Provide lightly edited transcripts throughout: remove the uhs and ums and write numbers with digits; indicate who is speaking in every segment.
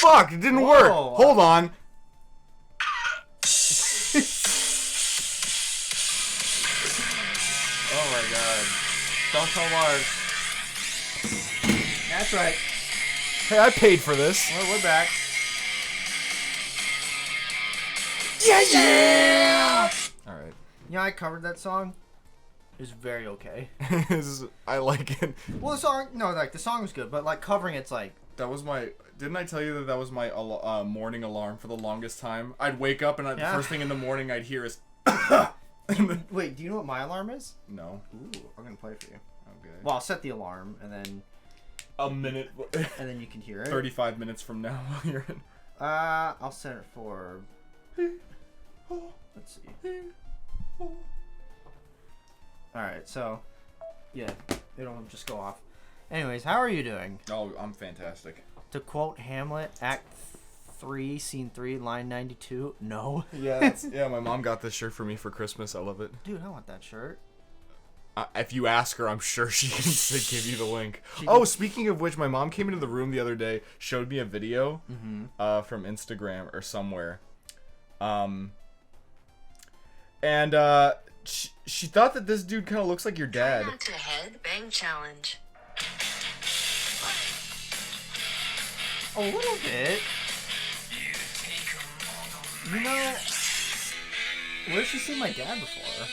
Speaker 1: fuck! It didn't work. Hold on.
Speaker 2: Oh my god. Don't tell Lars. That's right.
Speaker 1: Hey, I paid for this.
Speaker 2: Well, we're back.
Speaker 1: Yeah! Alright.
Speaker 2: You know, I covered that song. It was very okay.
Speaker 1: I like it.
Speaker 2: Well, the song, no, like, the song was good, but, like, covering it's like...
Speaker 1: That was my... Didn't I tell you that was my morning alarm for the longest time? I'd wake up and the first thing in the morning I'd hear is...
Speaker 2: Wait, do you know what my alarm is?
Speaker 1: No.
Speaker 2: Ooh, I'm gonna play for you.
Speaker 1: Okay.
Speaker 2: Well, I'll set the alarm, and then...
Speaker 1: A minute.
Speaker 2: And then you can hear it.
Speaker 1: 35 minutes from now while you're in.
Speaker 2: I'll set it for... Let's see. Alright, so... Yeah, it'll just go off. Anyways, how are you doing?
Speaker 1: Oh, I'm fantastic.
Speaker 2: To quote Hamlet, Act 3, Scene 3, line 92, no.
Speaker 1: Yeah, yeah. My mom got this shirt for me for Christmas. I love it.
Speaker 2: Dude, I want that shirt.
Speaker 1: If you ask her, I'm sure she can give you the link. Speaking of which, my mom came into the room the other day, showed me a video from Instagram or somewhere. And she thought that this dude kind of looks like your dad.
Speaker 3: Try not to head bang challenge.
Speaker 2: A little bit. You know, where's she seen my dad before?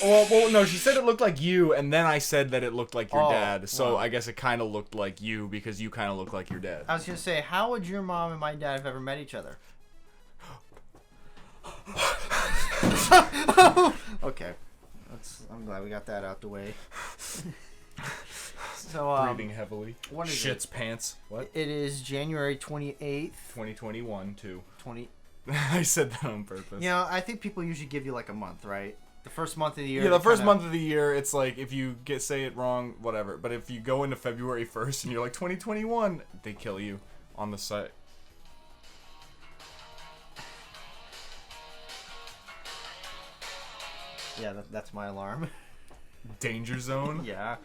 Speaker 1: Well, no, she said it looked like you, and then I said that it looked like your dad. So
Speaker 2: wow.
Speaker 1: I guess it kind of looked like you because you kind of look like your dad.
Speaker 2: I was gonna say, how would your mom and my dad have ever met each other? Okay, I'm glad we got that out the way. So
Speaker 1: breathing heavily.
Speaker 2: What is
Speaker 1: Shits
Speaker 2: it?
Speaker 1: pants. What?
Speaker 2: It is January 28th.
Speaker 1: 2021 too.
Speaker 2: 20.
Speaker 1: I said that on purpose.
Speaker 2: You know, I think people usually give you like a month, right? The first month of the year.
Speaker 1: Yeah, the first month of the year, it's like if you say it wrong, whatever. But if you go into February 1st and you're like 2021, they kill you on the site.
Speaker 2: Yeah, that's my alarm.
Speaker 1: Danger zone.
Speaker 2: Yeah,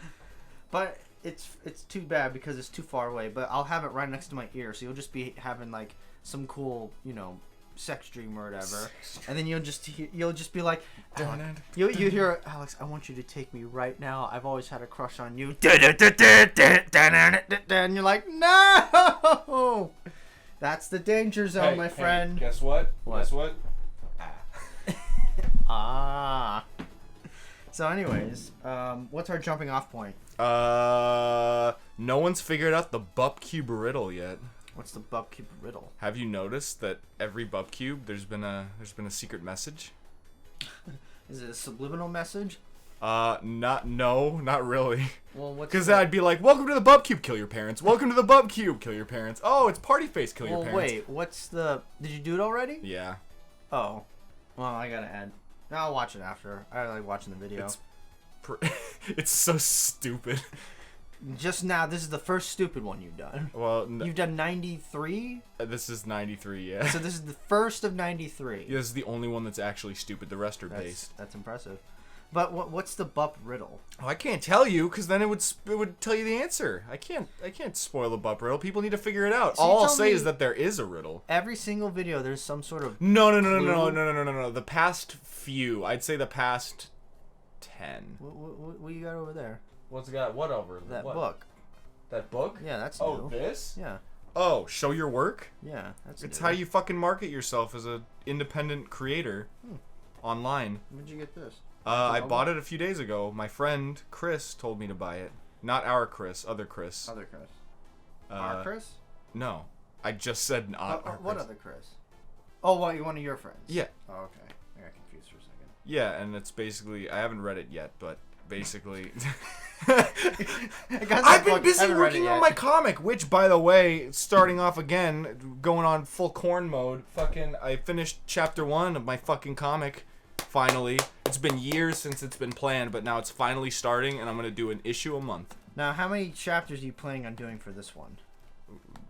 Speaker 2: but it's too bad because it's too far away. But I'll have it right next to my ear, so you'll just be having like some cool, sex dream or whatever, and then you'll just be like, you hear, Alex, I want you to take me right now. I've always had a crush on you. And you're like, no, that's the danger zone, my friend.
Speaker 1: Hey, guess what? Guess what?
Speaker 2: So anyways, what's our jumping off point?
Speaker 1: No one's figured out the bup cube riddle yet.
Speaker 2: What's the bup cube riddle?
Speaker 1: Have you noticed that every bup cube there's been a secret message?
Speaker 2: Is it a subliminal message?
Speaker 1: Not really.
Speaker 2: Well, what's
Speaker 1: because I'd be like, welcome to the bup cube, kill your parents. Welcome to the bup cube, kill your parents. Oh, it's party face, kill your parents.
Speaker 2: Wait, what's the? Did you do it already?
Speaker 1: Yeah.
Speaker 2: Oh, well, I gotta add. I'll watch it after. I like watching the video.
Speaker 1: It's so stupid.
Speaker 2: Just now, this is the first stupid one you've done.
Speaker 1: Well,
Speaker 2: you've done 93.
Speaker 1: This is 93, yeah.
Speaker 2: So this is the first of 93.
Speaker 1: Yeah, this is the only one that's actually stupid. The rest are based.
Speaker 2: That's impressive. But what's the bup riddle?
Speaker 1: Oh, I can't tell you because then it would tell you the answer. I can't spoil the bup riddle. People need to figure it out.
Speaker 2: So
Speaker 1: all I'll say is that there is a riddle.
Speaker 2: Every single video, there's some sort of
Speaker 1: no. The past few, I'd say the past 10.
Speaker 2: What you got over there?
Speaker 1: What's it got? What over?
Speaker 2: That
Speaker 1: what?
Speaker 2: book.
Speaker 1: That book?
Speaker 2: Yeah, that's
Speaker 1: new.
Speaker 2: new.
Speaker 1: This?
Speaker 2: Yeah.
Speaker 1: Oh, show your work?
Speaker 2: Yeah, that's
Speaker 1: It's
Speaker 2: new.
Speaker 1: how you fucking market yourself as a independent creator online.
Speaker 2: Where'd you get this?
Speaker 1: I bought it a few days ago. My friend Chris told me to buy it. Not our Chris, other Chris.
Speaker 2: Other Chris. Our Chris?
Speaker 1: No, I just said not our Chris.
Speaker 2: What other Chris? Oh, well, you're one of your friends.
Speaker 1: Yeah.
Speaker 2: Oh, okay. I got confused for a second.
Speaker 1: Yeah, and it's basically, I haven't read it yet, but basically
Speaker 2: I've
Speaker 1: been busy working on my comic, which, by the way, starting off again, going on full Korn mode. I finished chapter 1 of my fucking comic. Finally. It's been years since it's been planned, but now it's finally starting, and I'm going to do an issue a month.
Speaker 2: Now, how many chapters are you planning on doing for this one?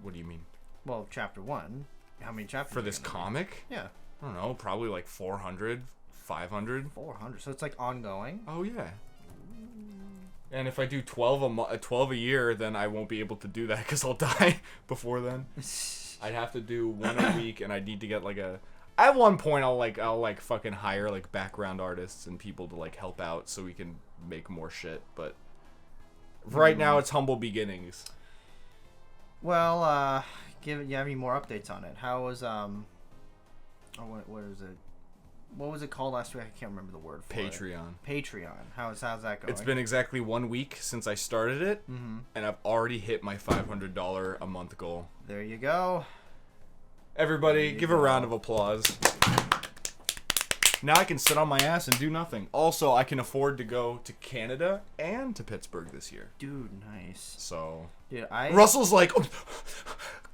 Speaker 1: What do you mean?
Speaker 2: Well, chapter 1. How many chapters?
Speaker 1: For this comic?
Speaker 2: Yeah.
Speaker 1: I don't know, probably like 400, 500.
Speaker 2: 400. So it's like ongoing?
Speaker 1: Oh, yeah. And if I do 12 a year, then I won't be able to do that because I'll die before then. I'd have to do one a week, and I'd need to get like a. At one point, I'll fucking hire like background artists and people to like help out so we can make more shit. But right now, it's humble beginnings.
Speaker 2: Well, you have any more updates on it? How was what is it? What was it called last week? I can't remember the word for
Speaker 1: Patreon.
Speaker 2: it. Patreon. How's that going?
Speaker 1: It's been exactly 1 week since I started it, and I've already hit my $500 a month goal.
Speaker 2: There you go.
Speaker 1: Everybody, give a round of applause. Now I can sit on my ass and do nothing. Also, I can afford to go to Canada and to Pittsburgh this year.
Speaker 2: Dude, nice.
Speaker 1: So,
Speaker 2: Dude,
Speaker 1: Russell's like, oh,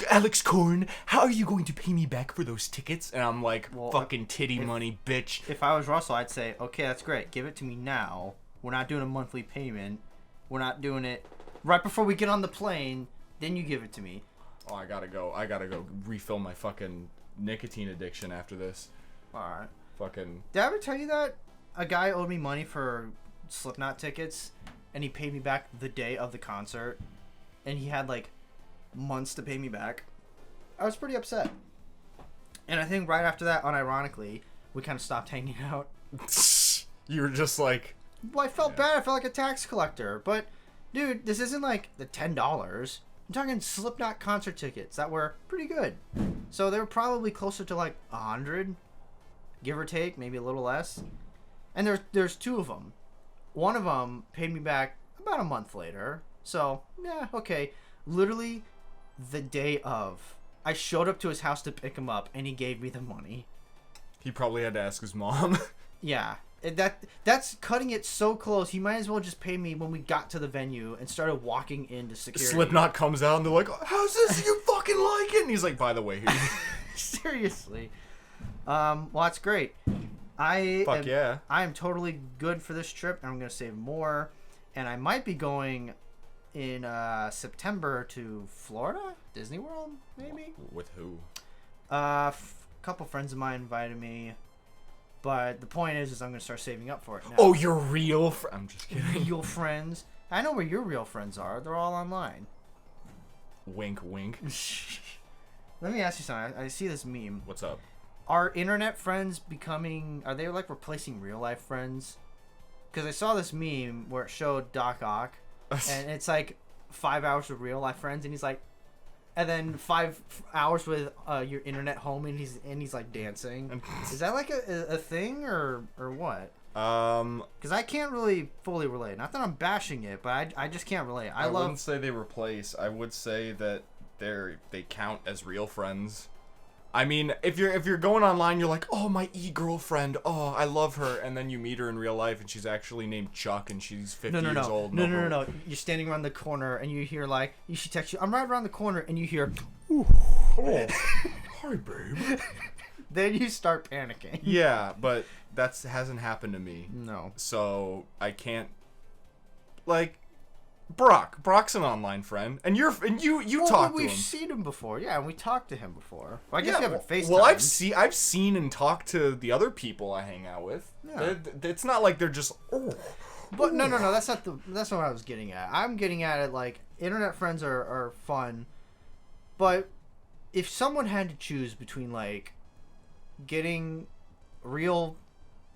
Speaker 1: Alex Korn, how are you going to pay me back for those tickets? And I'm like, fucking titty money, bitch.
Speaker 2: If I was Russell, I'd say, okay, that's great. Give it to me now. We're not doing a monthly payment. We're not doing it right before we get on the plane. Then you give it to me.
Speaker 1: Oh, I gotta go refill my fucking nicotine addiction after this.
Speaker 2: Alright.
Speaker 1: Fucking.
Speaker 2: Did I ever tell you that a guy owed me money for Slipknot tickets, and he paid me back the day of the concert, and he had like months to pay me back? I was pretty upset. And I think right after that, unironically, we kind of stopped hanging out.
Speaker 1: You were just like...
Speaker 2: Well, I felt bad. I felt like a tax collector. But, dude, this isn't like the $10. I'm talking Slipknot concert tickets that were pretty good. So they were probably closer to like 100, give or take, maybe a little less. And there's two of them. One of them paid me back about a month later. So, yeah, okay. Literally the day of, I showed up to his house to pick him up, and he gave me the money.
Speaker 1: He probably had to ask his mom.
Speaker 2: Yeah. That's cutting it so close. He might as well just pay me when we got to the venue and started walking into security.
Speaker 1: Slipknot comes out and they're like, how's this? You fucking like it? And he's like, by the way, here.
Speaker 2: Seriously. Well, that's great.
Speaker 1: Yeah.
Speaker 2: I am totally good for this trip, and I'm going to save more. And I might be going in September to Florida? Disney World, maybe?
Speaker 1: With who?
Speaker 2: A couple friends of mine invited me. But the point is I'm going to start saving up for it now.
Speaker 1: Oh, your real I'm just kidding.
Speaker 2: Real friends? I know where your real friends are. They're all online.
Speaker 1: Wink, wink.
Speaker 2: Let me ask you something. I see this meme.
Speaker 1: What's up?
Speaker 2: Are internet friends are they like replacing real life friends? Because I saw this meme where it showed Doc Ock, and it's like 5 hours with real life friends, and he's like, and then 5 hours with your internet homie, and he's like dancing. Is that like a thing or what? Because I can't really fully relate. Not that I'm bashing it, but I just can't relate.
Speaker 1: I wouldn't say they replace. I would say that they count as real friends. I mean, if you're going online, you're like, oh, my e-girlfriend, oh, I love her, and then you meet her in real life, and she's actually named Chuck, and she's 50 years old.
Speaker 2: No. You're standing around the corner, and you hear like, she texts you, I'm right around the corner, and you hear, ooh,
Speaker 1: oh, hi, babe.
Speaker 2: Then you start panicking.
Speaker 1: Yeah, but that hasn't happened to me.
Speaker 2: No.
Speaker 1: So I can't, like. Brock's an online friend, and you talk to him.
Speaker 2: We've seen him before, yeah, and we talked to him before. Well, I guess you haven't FaceTimed.
Speaker 1: Well, I've seen and talked to the other people I hang out with. Yeah. It's not like they're just
Speaker 2: But no, that's not what I was getting at. I'm getting at it like internet friends are fun, but if someone had to choose between like getting real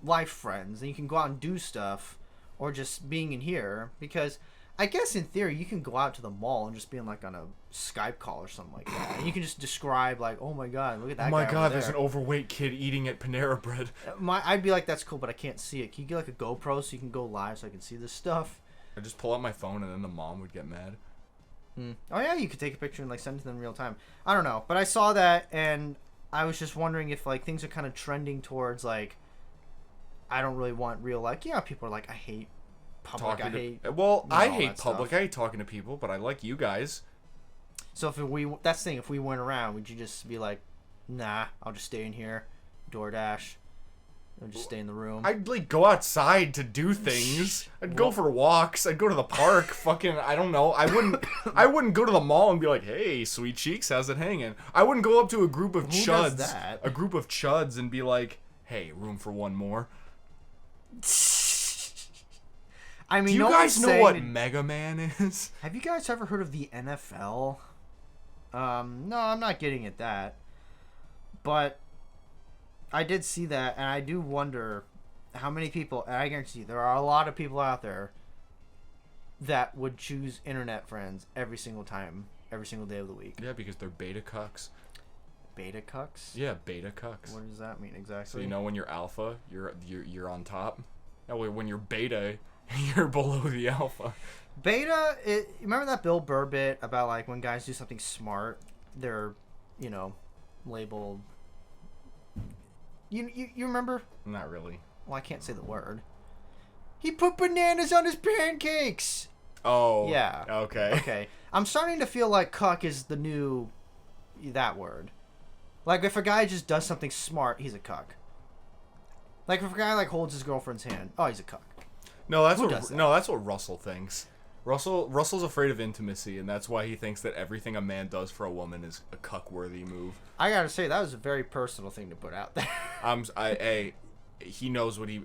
Speaker 2: life friends and you can go out and do stuff, or just being in here, because I guess in theory you can go out to the mall and just be like on a Skype call or something like that, and you can just describe like, oh my god, look at that. Oh my god,
Speaker 1: there's an overweight kid eating at Panera Bread.
Speaker 2: I'd be like, that's cool, but I can't see it. Can you get like a GoPro so you can go live so I can see this stuff?
Speaker 1: I just pull out my phone and then the mom would get mad.
Speaker 2: Oh yeah, you could take a picture and like send it to them in real time. I don't know, but I saw that and I was just wondering if like things are kind of trending towards like, I don't really want real, like, yeah, people are like, I hate public. I hate
Speaker 1: public. I hate talking to people, but I like you guys.
Speaker 2: So if we went around, would you just be like, nah, I'll just stay in here, DoorDash, or just stay in the room?
Speaker 1: I'd like go outside to do things. I'd go for walks. I'd go to the park. Fucking, I don't know. I wouldn't go to the mall and be like, hey, sweet cheeks, how's it hanging? I wouldn't go up to a group of chuds.
Speaker 2: Does that?
Speaker 1: A group of chuds and be like, hey, room for one more.
Speaker 2: I mean,
Speaker 1: do you guys know what Mega Man is?
Speaker 2: Have you guys ever heard of the NFL? No, I'm not getting at that. But I did see that, and I do wonder how many people, and I guarantee you, there are a lot of people out there that would choose internet friends every single time, every single day of the week.
Speaker 1: Yeah, because they're beta cucks.
Speaker 2: Beta cucks?
Speaker 1: Yeah, beta cucks.
Speaker 2: What does that mean exactly?
Speaker 1: So you know when you're alpha, you're on top. That way when you're beta, you're below the alpha.
Speaker 2: Beta, remember that Bill Burr bit about like when guys do something smart, they're, labeled. You remember?
Speaker 1: Not really.
Speaker 2: Well, I can't say the word. He put bananas on his pancakes.
Speaker 1: Oh.
Speaker 2: Yeah.
Speaker 1: Okay.
Speaker 2: Okay. I'm starting to feel like cuck is the new that word. Like if a guy just does something smart, he's a cuck. Like if a guy like holds his girlfriend's hand, oh, he's a cuck.
Speaker 1: No, that's
Speaker 2: Who does that?
Speaker 1: that's what Russell thinks. Russell's afraid of intimacy, and that's why he thinks that everything a man does for a woman is a cuck-worthy move.
Speaker 2: I gotta say that was a very personal thing to put out there.
Speaker 1: He knows what he.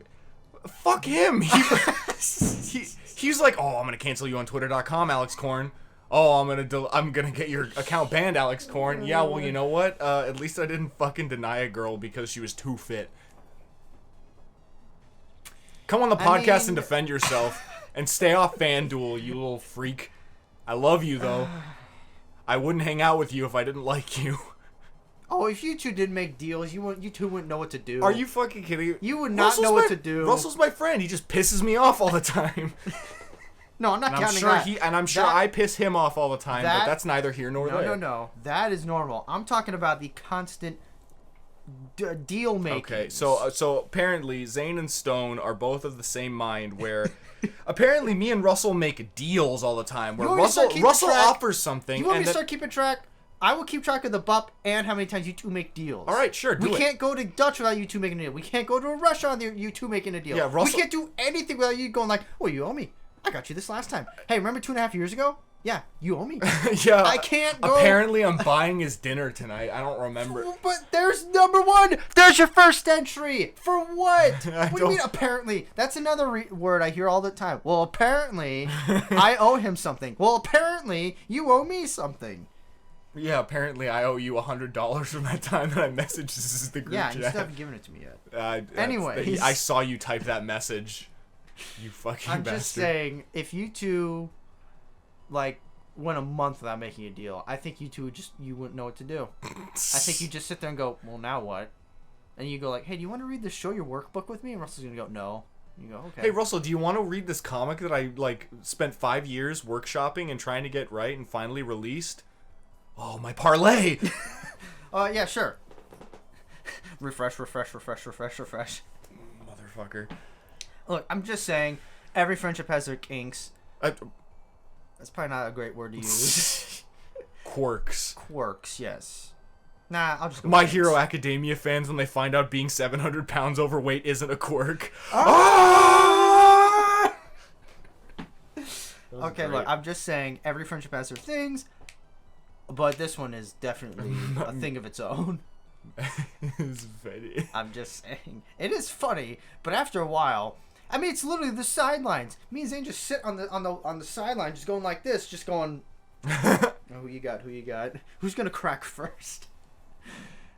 Speaker 1: Fuck him. He's like, oh, I'm gonna cancel you on Twitter.com, Alex Korn. Oh, I'm gonna get your account banned, Alex Korn. Yeah, well, you know what? At least I didn't fucking deny a girl because she was too fit. Come on the podcast and defend yourself, and stay off FanDuel, you little freak. I love you though. I wouldn't hang out with you if I didn't like you.
Speaker 2: Oh, if you two didn't make deals, you two wouldn't know what to do.
Speaker 1: Are you fucking kidding?
Speaker 2: You would not know what to do.
Speaker 1: Russell's my friend. He just pisses me off all the time.
Speaker 2: No, I'm not
Speaker 1: and
Speaker 2: counting
Speaker 1: I'm sure
Speaker 2: that.
Speaker 1: I'm sure I piss him off all the time, but that's neither here nor there.
Speaker 2: No. That is normal. I'm talking about the constant deal making.
Speaker 1: Okay, so apparently Zane and Stone are both of the same mind. Where apparently me and Russell make deals all the time. Where Russell offers something.
Speaker 2: You want me to start keeping track? I will keep track of the BUP and how many times you two make deals.
Speaker 1: All right, sure,
Speaker 2: We can't go to Dutch without you two making a deal. We can't go to a restaurant without you two making a deal.
Speaker 1: Yeah,
Speaker 2: we can't do anything without you going like, oh, you owe me. I got you this last time. Hey, remember 2.5 years ago? Yeah, you owe me.
Speaker 1: Yeah.
Speaker 2: I can't go.
Speaker 1: Apparently, I'm buying his dinner tonight. I don't remember.
Speaker 2: But there's number one. There's your first entry. For what? What do you mean, apparently? That's another word I hear all the time. Well, apparently, I owe him something. Well, apparently, you owe me something.
Speaker 1: Yeah, apparently I owe you $100 from that time that I messaged the group chat.
Speaker 2: Yeah, you still haven't given it to me yet.
Speaker 1: Anyway, I saw you type that message. You fucking
Speaker 2: I'm
Speaker 1: bastard.
Speaker 2: just saying, if you two, like, went a month without making a deal, I think you two you wouldn't know what to do. I think you just sit there and go, well, now what? And you go like, hey, do you want to read show your workbook with me? And Russell's gonna go, no. And you go, okay.
Speaker 1: Hey, Russell, do you want to read this comic that I, spent 5 years workshopping and trying to get right and finally released? Oh, my parlay!
Speaker 2: Yeah, sure. refresh.
Speaker 1: Motherfucker.
Speaker 2: Look, I'm just saying, every friendship has their kinks. That's probably not a great word to use.
Speaker 1: Quirks.
Speaker 2: Quirks, yes. Nah, I'll just go
Speaker 1: My
Speaker 2: with
Speaker 1: Hero
Speaker 2: kinks.
Speaker 1: Academia fans, when they find out being 700 pounds overweight isn't a quirk.
Speaker 2: Okay, look, I'm just saying, every friendship has their things, but this one is definitely a thing of its own.
Speaker 1: It's funny.
Speaker 2: I'm just saying. It is funny, but after a while, I mean, it's literally the sidelines. Me and Zane just sit on the sideline, just going like this, just going, oh, who you got? Who's gonna crack first?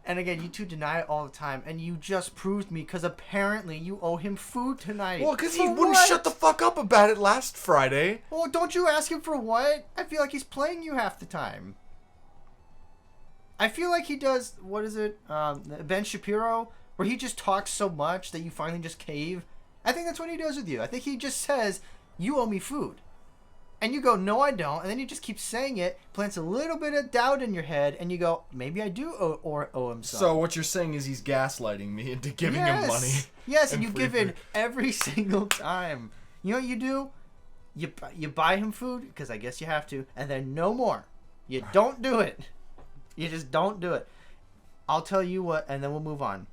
Speaker 2: And again, you two deny it all the time, and you just proved me, because apparently you owe him food tonight.
Speaker 1: Well, because he wouldn't shut the fuck up about it last Friday.
Speaker 2: Well, don't you ask him for what? I feel like he's playing you half the time. I feel like he does, what is it, Ben Shapiro, where he just talks so much that you finally just cave. I think that's what he does with you. I think he just says, you owe me food. And you go, no, I don't. And then you just keep saying it, plants a little bit of doubt in your head, and you go, maybe I do owe him something.
Speaker 1: So what you're saying is he's gaslighting me into giving him money.
Speaker 2: Yes, and you give in every single time. You know what you do? You buy him food, because I guess you have to, and then no more. You don't do it. You just don't do it. I'll tell you what, and then we'll move on.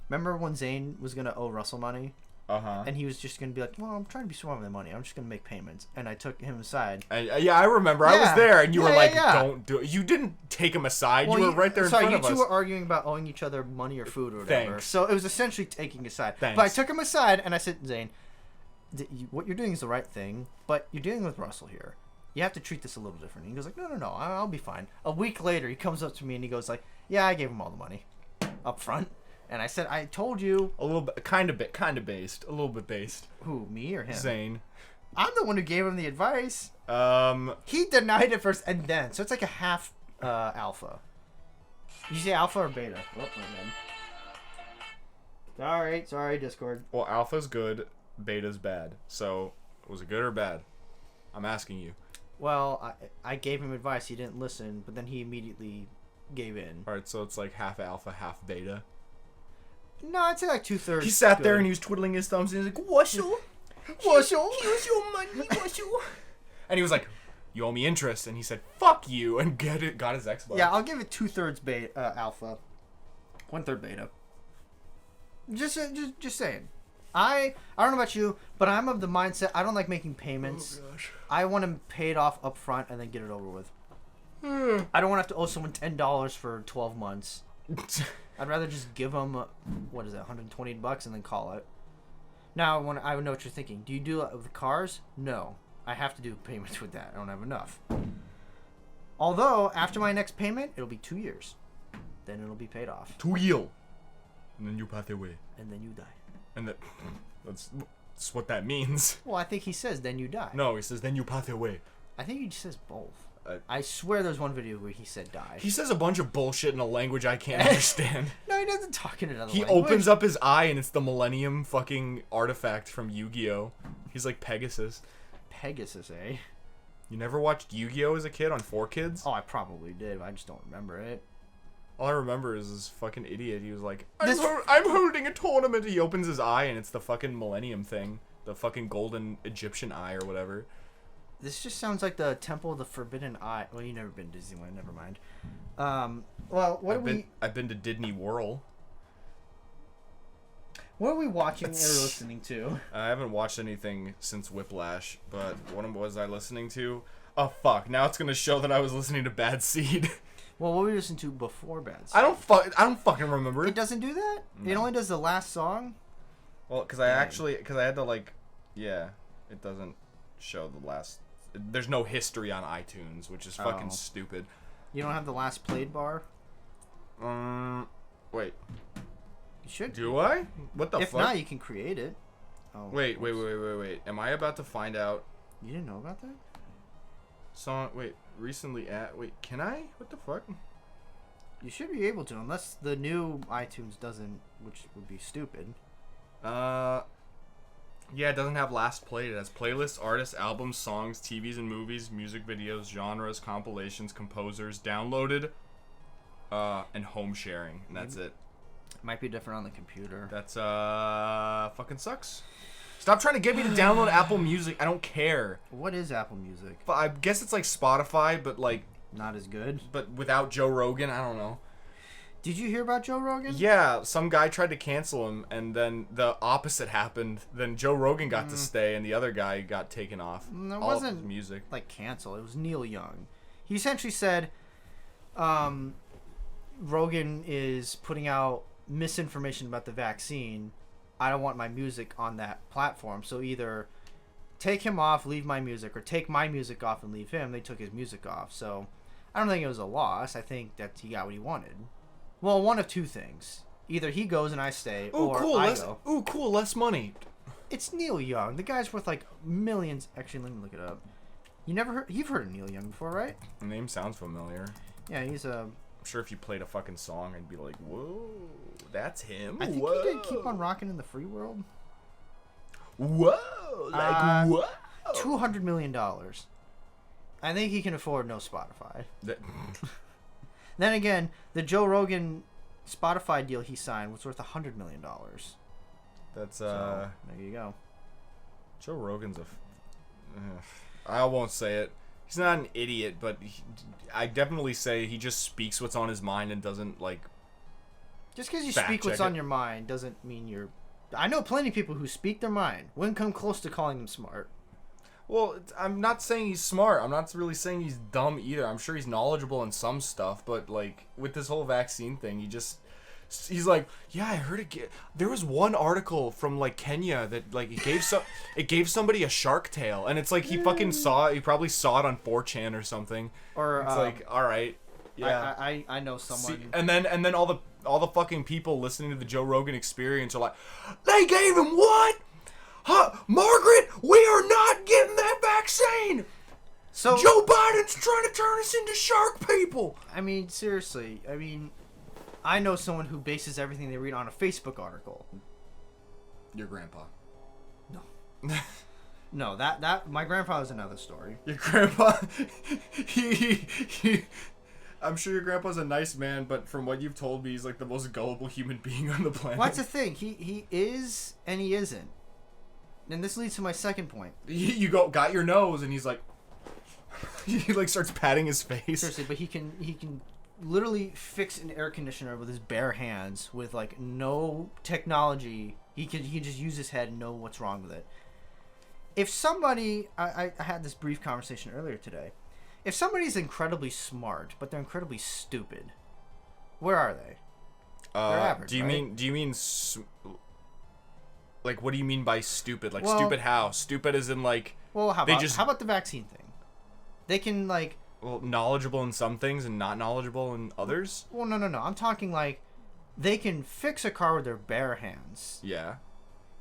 Speaker 2: Remember when Zane was going to owe Russell money?
Speaker 1: Uh-huh.
Speaker 2: And he was just going to be like, well, I'm trying to be smart with the money. I'm just going to make payments. And I took him aside.
Speaker 1: Yeah, I remember. Yeah. I was there, and you were like, don't do it. You didn't take him aside.
Speaker 2: Well,
Speaker 1: you were right there in front of us.
Speaker 2: Sorry, you two were arguing about owing each other money or food or whatever.
Speaker 1: Thanks.
Speaker 2: So it was essentially taking aside.
Speaker 1: Thanks.
Speaker 2: But I took him aside, and I said, Zane, what you're doing is the right thing, but you're dealing with Russell here. you have to treat this a little different. And he goes like, no, I'll be fine. A week later, he comes up to me and he goes like, yeah, I gave him all the money up front. And I said, I told you.
Speaker 1: A little bit, kind of based. A little bit based.
Speaker 2: Who, me or him?
Speaker 1: Zane.
Speaker 2: I'm the one who gave him the advice.
Speaker 1: Um.
Speaker 2: He denied it first and then. So it's like a half alpha. Did you say alpha or beta? Oh, sorry, Discord.
Speaker 1: Well, alpha's good, beta's bad. So, was it good or bad? I'm asking you.
Speaker 2: Well, I gave him advice. He didn't listen, but then he immediately gave in.
Speaker 1: All right, so it's like half alpha, half beta.
Speaker 2: No, I'd say like 2/3.
Speaker 1: He sat there
Speaker 2: good.
Speaker 1: and he was twiddling his thumbs and he's like, "Washel,
Speaker 2: Here's
Speaker 1: your money, Washel." And he was like, "You owe me interest." And he said, "Fuck you," and got his Xbox.
Speaker 2: Yeah, I'll give it 2/3 beta, alpha, 1/3 beta. Just saying. I don't know about you, but I'm of the mindset I don't like making payments.
Speaker 1: Oh gosh.
Speaker 2: I want to pay it off up front and then get it over with. I don't want to have to owe someone $10 for 12 months. I'd rather just give them, what is it, $120 and then call it. Now, I know what you're thinking. Do you do it with cars? No. I have to do payments with that. I don't have enough. Although, after my next payment, it'll be 2 years. Then it'll be paid off.
Speaker 1: 2 years. And then you pass away.
Speaker 2: And then you die.
Speaker 1: And that's what that means.
Speaker 2: Well, I think he says, then you die.
Speaker 1: No, he says, then you pass away.
Speaker 2: I think he says both. I swear there's one video where he said die.
Speaker 1: He says a bunch of bullshit in a language I can't understand.
Speaker 2: No, he doesn't talk in another
Speaker 1: He
Speaker 2: language.
Speaker 1: opens up his eye and it's the Millennium fucking artifact from Yu-Gi-Oh! He's like Pegasus.
Speaker 2: Pegasus, eh?
Speaker 1: You never watched Yu-Gi-Oh! As a kid on 4Kids?
Speaker 2: Oh, I probably did. I just don't remember it.
Speaker 1: All I remember is this fucking idiot. He was like,
Speaker 2: This-
Speaker 1: I'm holding a tournament. He opens his eye and it's the fucking Millennium thing. The fucking golden Egyptian eye or whatever.
Speaker 2: This just sounds like the Temple of the Forbidden Eye. Well, you've never been to Disneyland. Never mind. Well,
Speaker 1: I've been to Disney World.
Speaker 2: What are we watching or listening to?
Speaker 1: I haven't watched anything since Whiplash, but what was I listening to? Oh fuck! Now it's gonna show that I was listening to Bad Seed.
Speaker 2: Well, what were we listening to before Bad Seed?
Speaker 1: I don't fucking remember.
Speaker 2: It doesn't do that?
Speaker 1: No.
Speaker 2: It only does the last song?
Speaker 1: Well, because I had to like, yeah, it doesn't show the last. There's no history on iTunes, which is fucking
Speaker 2: Oh.
Speaker 1: stupid.
Speaker 2: You don't have the last played bar?
Speaker 1: Wait.
Speaker 2: You should.
Speaker 1: Do I? What the
Speaker 2: If
Speaker 1: fuck?
Speaker 2: not, you can create it. Oh,
Speaker 1: Wait.
Speaker 2: oops.
Speaker 1: Am I about to find out?
Speaker 2: You didn't know about that?
Speaker 1: Song. Wait. Recently at. Wait. Can I? What the fuck?
Speaker 2: You should be able to, unless the new iTunes doesn't, which would be stupid.
Speaker 1: Yeah, it doesn't have last played. It has playlists, artists, albums, songs, TVs and movies, music videos, genres, compilations, composers, downloaded, and home sharing. And that's it.
Speaker 2: Might be different on the computer.
Speaker 1: That's, fucking sucks. Stop trying to get me to download Apple Music. I don't care.
Speaker 2: What is Apple Music?
Speaker 1: But I guess it's like Spotify, but like,
Speaker 2: Not as good.
Speaker 1: but without Joe Rogan. I don't know.
Speaker 2: Did you hear about Joe Rogan?
Speaker 1: Yeah, some guy tried to cancel him, and then the opposite happened. Then Joe Rogan got to stay, and the other guy got taken off.
Speaker 2: It
Speaker 1: All
Speaker 2: wasn't
Speaker 1: of his music.
Speaker 2: like cancel. It was Neil Young. He essentially said, Rogan is putting out misinformation about the vaccine. I don't want my music on that platform. So either take him off, leave my music, or take my music off and leave him. They took his music off. So I don't think it was a loss. I think that he got what he wanted. Well, one of two things. Either he goes and I stay,
Speaker 1: Ooh,
Speaker 2: or
Speaker 1: cool.
Speaker 2: I go.
Speaker 1: Ooh, cool. Less money.
Speaker 2: It's Neil Young. The guy's worth like millions. Actually, let me look it up. You've heard of Neil Young before, right?
Speaker 1: The name sounds familiar.
Speaker 2: Yeah, he's a.
Speaker 1: I'm sure if you played a fucking song, I'd be like, whoa, that's him.
Speaker 2: I think
Speaker 1: Whoa.
Speaker 2: he did Keep on Rockin' in the Free World.
Speaker 1: Whoa, like whoa.
Speaker 2: $200 million. I think he can afford no Spotify. Then again, the Joe Rogan Spotify deal he signed was worth $100 million.
Speaker 1: That's
Speaker 2: So, there you go.
Speaker 1: Joe Rogan's I won't say it. He's not an idiot, but I definitely say he just speaks what's on his mind and doesn't like.
Speaker 2: Just because you
Speaker 1: Fact
Speaker 2: speak what's
Speaker 1: check
Speaker 2: on
Speaker 1: it.
Speaker 2: your mind doesn't mean you're. I know plenty of people who speak their mind. Wouldn't come close to calling them smart.
Speaker 1: Well, I'm not saying he's smart. I'm not really saying he's dumb either. I'm sure he's knowledgeable in some stuff, but like with this whole vaccine thing, he just he's like, yeah, I heard there was one article from like Kenya that like it gave somebody a shark tail, and it's like he probably saw it on 4chan or something.
Speaker 2: Or
Speaker 1: it's like, all right, yeah.
Speaker 2: I know someone.
Speaker 1: See, and then all the fucking people listening to the Joe Rogan Experience are like, they gave him what? Huh, Margaret, we are not getting that vaccine. So Joe Biden's trying to turn us into shark people.
Speaker 2: I mean, seriously. I mean, I know someone who bases everything they read on a Facebook article.
Speaker 1: Your grandpa.
Speaker 2: No. No, that my grandfather's another story.
Speaker 1: Your grandpa, he I'm sure your grandpa's a nice man, but from what you've told me, he's like the most gullible human being on the planet.
Speaker 2: What's the thing? He is and he isn't. And this leads to my second point.
Speaker 1: You got your nose, and he's like, he like starts patting his face.
Speaker 2: Seriously, but he can literally fix an air conditioner with his bare hands with like no technology. He can just use his head and know what's wrong with it. If somebody, I had this brief conversation earlier today. If somebody's incredibly smart but they're incredibly stupid, where are they? They're average.
Speaker 1: Do you mean like, what do you mean by stupid? Like, stupid how? Stupid as in like.
Speaker 2: Well, how about the vaccine thing? They can like.
Speaker 1: Well, knowledgeable in some things and not knowledgeable in others.
Speaker 2: Well, no. I'm talking like, they can fix a car with their bare hands.
Speaker 1: Yeah.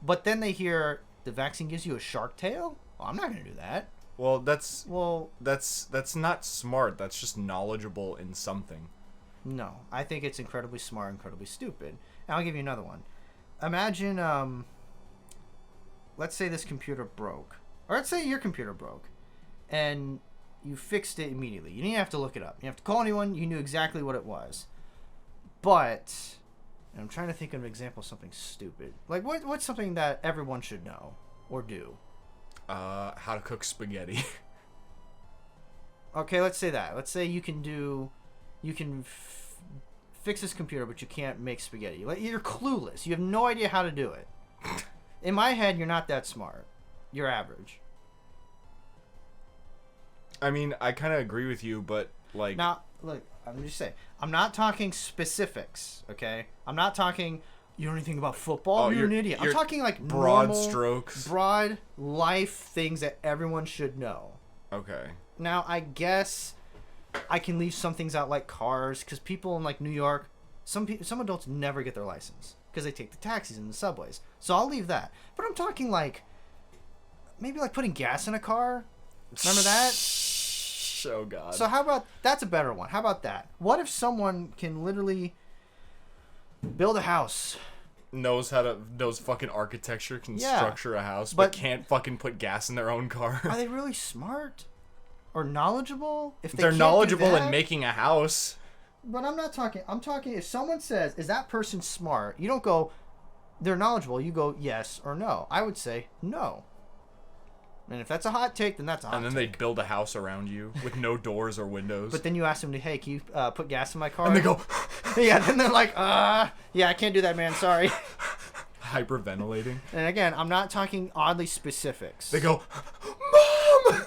Speaker 2: But then they hear the vaccine gives you a shark tail. Well, I'm not gonna do that.
Speaker 1: Well, that's not smart. That's just knowledgeable in something.
Speaker 2: No, I think it's incredibly smart, incredibly stupid. And I'll give you another one. Imagine, let's say this computer broke, or let's say your computer broke, and you fixed it immediately. You didn't have to look it up. You didn't have to call anyone. You knew exactly what it was. But, and I'm trying to think of an example of something stupid. Like, what's something that everyone should know or do?
Speaker 1: How to cook spaghetti.
Speaker 2: Okay, let's say that. Let's say you can fix this computer, but you can't make spaghetti. Like, you're clueless. You have no idea how to do it. In my head, you're not that smart. You're average.
Speaker 1: I mean, I kind of agree with you, but like.
Speaker 2: Now, look, I'm just saying. I'm not talking specifics. Okay, I'm not talking. You know anything about football? You're an idiot. I'm talking like
Speaker 1: broad
Speaker 2: normal,
Speaker 1: strokes,
Speaker 2: broad life things that everyone should know.
Speaker 1: Okay.
Speaker 2: Now, I guess I can leave some things out like cars, because people in like New York, some adults never get their license because they take the taxis and the subways. So I'll leave that. But I'm talking like maybe like putting gas in a car. Remember that?
Speaker 1: Oh God.
Speaker 2: So how about that's a better one? How about that? What if someone can literally build a house?
Speaker 1: Knows fucking architecture, can structure a house, but can't fucking put gas in their own car.
Speaker 2: Are they really smart or knowledgeable? If
Speaker 1: they're knowledgeable in making a house.
Speaker 2: But I'm talking if someone says, is that person smart? You don't go, they're knowledgeable. You go, yes or no. I would say no. And if that's a hot take, then that's a hot take.
Speaker 1: And then they build a house around you with no doors or windows.
Speaker 2: But then you ask them to, hey, can you put gas in my car?
Speaker 1: And they go...
Speaker 2: Yeah, then they're like, yeah, I can't do that, man. Sorry.
Speaker 1: Hyperventilating.
Speaker 2: And again, I'm not talking oddly specifics.
Speaker 1: They go, Mom!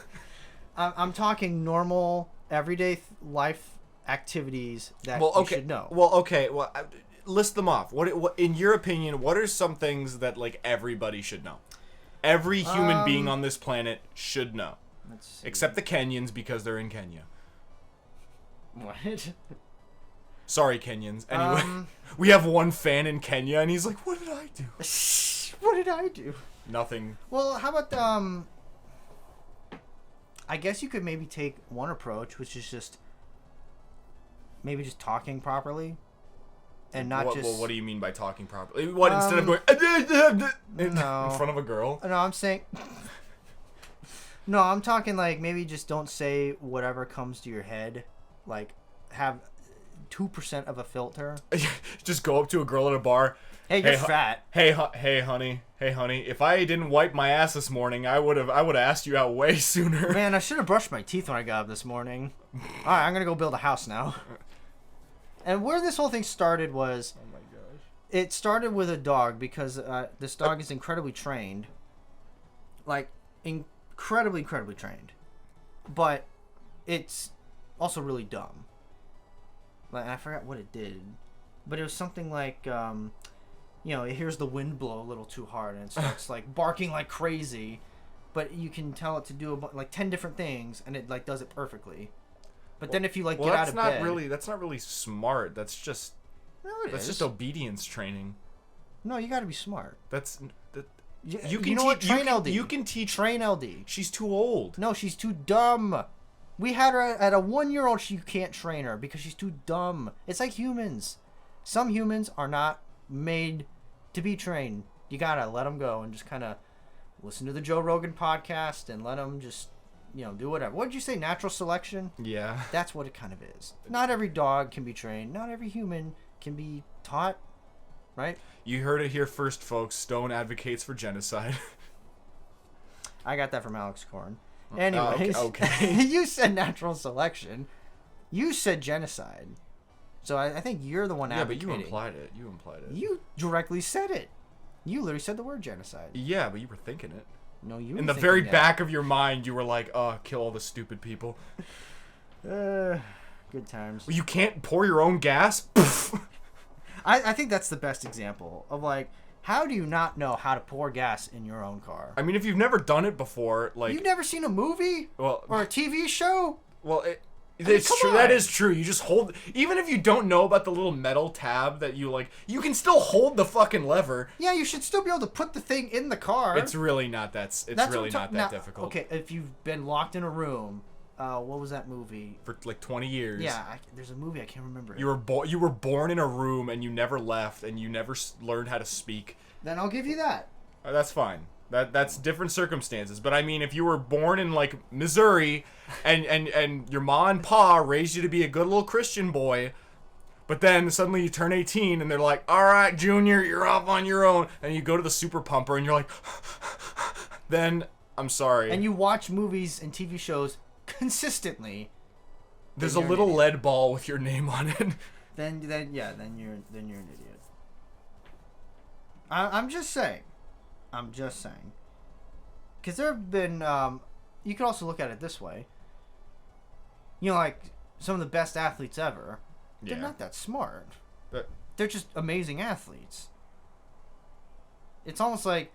Speaker 2: I'm talking normal, everyday life activities that you should know.
Speaker 1: Well, okay. Well, list them off. What, in your opinion, what are some things that, like, everybody should know? Every human being on this planet should know. Except the Kenyans, because they're in Kenya.
Speaker 2: What?
Speaker 1: Sorry, Kenyans. Anyway, we have one fan in Kenya, and he's like, what did I do?
Speaker 2: What did I do?
Speaker 1: Nothing.
Speaker 2: Well, how about, I guess you could maybe take one approach, which is just maybe just talking properly. And not just...
Speaker 1: Well, what do you mean by talking properly? What, instead of going... in front of a girl?
Speaker 2: No, I'm saying... No, I'm talking like maybe just don't say whatever comes to your head. Like, have 2% of a filter.
Speaker 1: Just go up to a girl at a bar.
Speaker 2: Hey, you're fat.
Speaker 1: Hey, honey. If I didn't wipe my ass this morning, I would have asked you out way sooner.
Speaker 2: Man, I should have brushed my teeth when I got up this morning. All right, I'm going to go build a house now. And where this whole thing started was, oh my gosh, it started with a dog because this dog is incredibly trained, like incredibly trained, but it's also really dumb. Like, I forgot what it did. but it was something like, it hears the wind blow a little too hard and it starts like barking like crazy, but you can tell it to do like 10 different things and it like does it perfectly. But then if you like get out of bed,
Speaker 1: that's not really smart. That's just just obedience training.
Speaker 2: No, you got to be smart.
Speaker 1: You can teach
Speaker 2: train LD.
Speaker 1: She's too old.
Speaker 2: No, she's too dumb. We had her at a 1-year-old. You can't train her because she's too dumb. It's like humans. Some humans are not made to be trained. You gotta let them go and just kind of listen to the Joe Rogan podcast and let them just, do whatever. What did you say? Natural selection?
Speaker 1: Yeah.
Speaker 2: That's what it kind of is. Not every dog can be trained. Not every human can be taught. Right?
Speaker 1: You heard it here first, folks. Stone advocates for genocide.
Speaker 2: I got that from Alex Korn. Anyways,
Speaker 1: okay.
Speaker 2: You said natural selection. You said genocide. So I think you're the one advocating.
Speaker 1: Yeah, but you implied it.
Speaker 2: You directly said it. You literally said the word genocide.
Speaker 1: Yeah, but you were thinking it.
Speaker 2: No, you were
Speaker 1: in the very back of your mind, you were like, kill all the stupid people.
Speaker 2: Good times.
Speaker 1: Well, you can't pour your own gas?
Speaker 2: I think that's the best example of like, how do you not know how to pour gas in your own car?
Speaker 1: I mean, if you've never done it before, like...
Speaker 2: You've never seen a movie?
Speaker 1: Well...
Speaker 2: Or a TV show?
Speaker 1: Well, it's true. That is true. You just hold... Even if you don't know about the little metal tab that you, like... You can still hold the fucking lever.
Speaker 2: Yeah, you should still be able to put the thing in the car.
Speaker 1: It's really not that... difficult.
Speaker 2: Okay, if you've been locked in a room... what was that movie?
Speaker 1: For like 20 years.
Speaker 2: Yeah, there's a movie I can't remember.
Speaker 1: You were born in a room and you never left and you never learned how to speak.
Speaker 2: Then I'll give you that.
Speaker 1: That's fine. That's different circumstances. But I mean, if you were born in like Missouri and your ma and pa raised you to be a good little Christian boy, but then suddenly you turn 18 and they're like, "All right, Junior, you're off on your own," and you go to the super pumper and you're like, then I'm sorry.
Speaker 2: And you watch movies and TV shows consistently.
Speaker 1: There's a little lead ball with your name on it.
Speaker 2: Then you're an idiot. I'm just saying. Because there have been, you could also look at it this way. Like some of the best athletes ever, they're not that smart. They're just amazing athletes. It's almost like,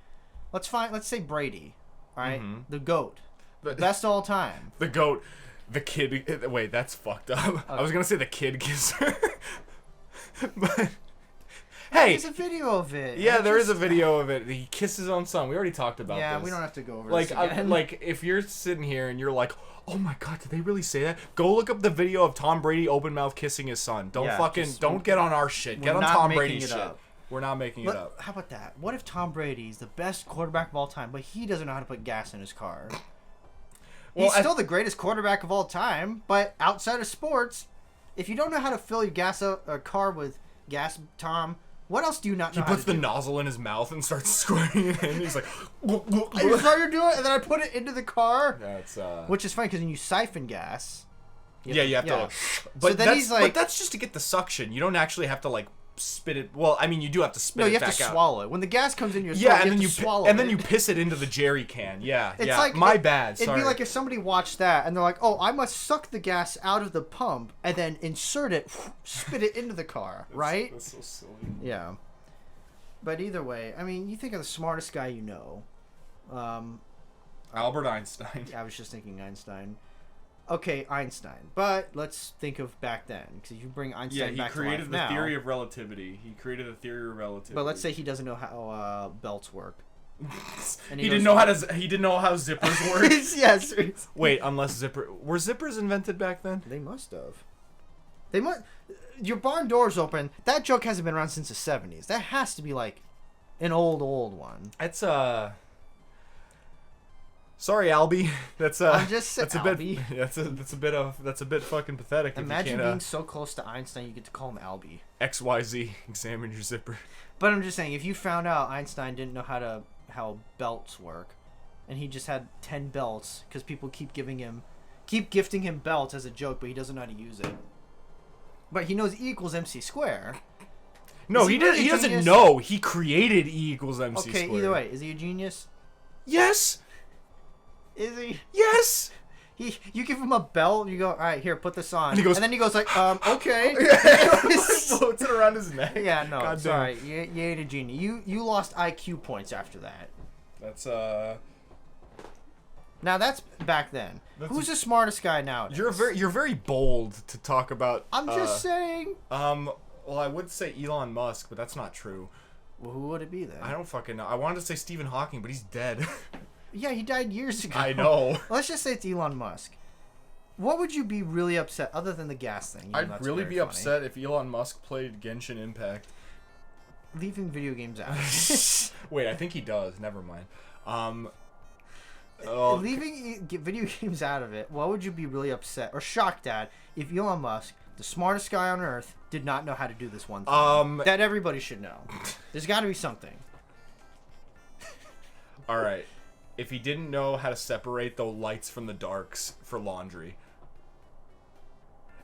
Speaker 2: let's say Brady, right? Mm-hmm. The GOAT. The best all time.
Speaker 1: The GOAT. The kid. Wait, that's fucked up. Okay. I was going to say the kid kisser. But... Hey,
Speaker 2: there's a video of it.
Speaker 1: Yeah, there is a video of it. He kisses his own son. We already talked about this.
Speaker 2: Yeah, we don't have to go over this again.
Speaker 1: Like, if you're sitting here and you're like, "Oh my god, did they really say that?" Go look up the video of Tom Brady open mouth kissing his son. Don't get on our shit. Get on Tom Brady's shit. We're not making it up.
Speaker 2: How about that? What if Tom Brady's the best quarterback of all time, but he doesn't know how to put gas in his car? He's still the greatest quarterback of all time, but outside of sports, if you don't know how to fill your car with gas, Tom, what else do you not know how to do?
Speaker 1: He puts the nozzle in his mouth and starts squirting it in. He's like...
Speaker 2: That's how you're doing it? And then I put it into the car?
Speaker 1: That's,
Speaker 2: Which is funny, because when you siphon gas...
Speaker 1: you have to... But that's just to get the suction. You don't actually have to, like, spit it... Well, I mean, you do have to spit it back out.
Speaker 2: No, you have to swallow it. When the gas comes in your throat, you have to swallow it.
Speaker 1: And then you piss it into the jerry can. Yeah,
Speaker 2: it's like,
Speaker 1: my bad, sorry.
Speaker 2: It'd be like if somebody watched that, and they're like, "Oh, I must suck the gas out of the pump, and then insert it, spit it into the car," right?
Speaker 1: That's so silly.
Speaker 2: Yeah. But either way, I mean, you think of the smartest guy you know.
Speaker 1: Albert Einstein.
Speaker 2: I was just thinking Einstein. Okay, Einstein. But let's think of back then, because you bring Einstein back to life now.
Speaker 1: He created the theory of relativity. But
Speaker 2: let's say he doesn't know how belts work.
Speaker 1: And he didn't know how zippers work.
Speaker 2: Yes.
Speaker 1: Wait, were zippers invented back then?
Speaker 2: They must have. Your barn door's open. That joke hasn't been around since the 70s. That has to be like an old one.
Speaker 1: That's Sorry, Albie.
Speaker 2: I'm just saying, Albie.
Speaker 1: That's a bit fucking pathetic.
Speaker 2: Imagine being so close to Einstein, you get to call him Albie.
Speaker 1: XYZ. Examine your zipper.
Speaker 2: But I'm just saying, if you found out Einstein didn't know how belts work, and he just had 10 belts because people keep gifting him belts as a joke, but he doesn't know how to use it. But he knows E equals MC square.
Speaker 1: No, he doesn't know. He created E equals MC square.
Speaker 2: Okay, either way, is he a genius?
Speaker 1: Yes.
Speaker 2: Is he?
Speaker 1: Yes.
Speaker 2: You give him a belt. You go, all right, here, put this on.
Speaker 1: And he goes,
Speaker 2: and then he goes like, okay.
Speaker 1: Floats it around his neck.
Speaker 2: Yeah, no,
Speaker 1: God
Speaker 2: sorry.
Speaker 1: damn.
Speaker 2: You ain't a genie. You lost IQ points after that.
Speaker 1: That's
Speaker 2: Now that's back then. Who's the smartest guy now?
Speaker 1: You're very bold to talk about.
Speaker 2: I'm just saying.
Speaker 1: Well, I would say Elon Musk, but that's not true.
Speaker 2: Well, who would it be then?
Speaker 1: I don't fucking know. I wanted to say Stephen Hawking, but he's dead.
Speaker 2: Yeah, he died years ago.
Speaker 1: I know.
Speaker 2: Let's just say it's Elon Musk. What would you be really upset, other than the gas thing?
Speaker 1: I'd really be upset if Elon Musk played Genshin Impact.
Speaker 2: Leaving video games out.
Speaker 1: Wait, I think he does. Never mind.
Speaker 2: Leaving video games out of it, what would you be really upset or shocked at if Elon Musk, the smartest guy on Earth, did not know how to do this one thing that everybody should know? There's got to be something.
Speaker 1: All right. If he didn't know how to separate the lights from the darks for laundry.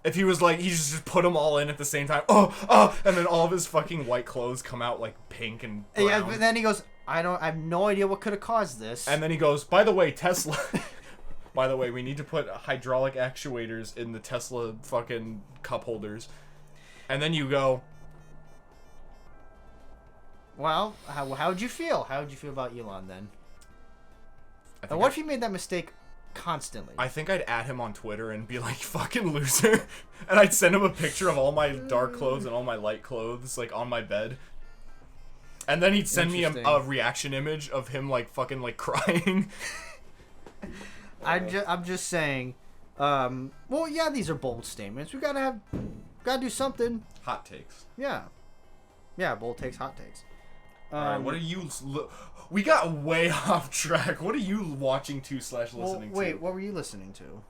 Speaker 1: If he was like, he just put them all in at the same time. And then all of his fucking white clothes come out like pink and brown.
Speaker 2: Yeah, but then he goes, I have no idea what could have caused this.
Speaker 1: And then he goes, by the way, Tesla. By the way, we need to put hydraulic actuators in the Tesla fucking cup holders. And then you go,
Speaker 2: well, how would you feel? How would you feel about Elon then? And what if he made that mistake constantly?
Speaker 1: I think I'd add him on Twitter and be like, fucking loser. And I'd send him a picture of all my dark clothes and all my light clothes, like, on my bed. And then he'd send me a reaction image of him, like, fucking, like, crying.
Speaker 2: I'm just saying, well, yeah, these are bold statements. We gotta do something.
Speaker 1: Hot takes.
Speaker 2: Yeah, bold takes, hot takes.
Speaker 1: All right, what are you... We got way off track. What are you watching to / listening to?
Speaker 2: Wait, what were you listening to?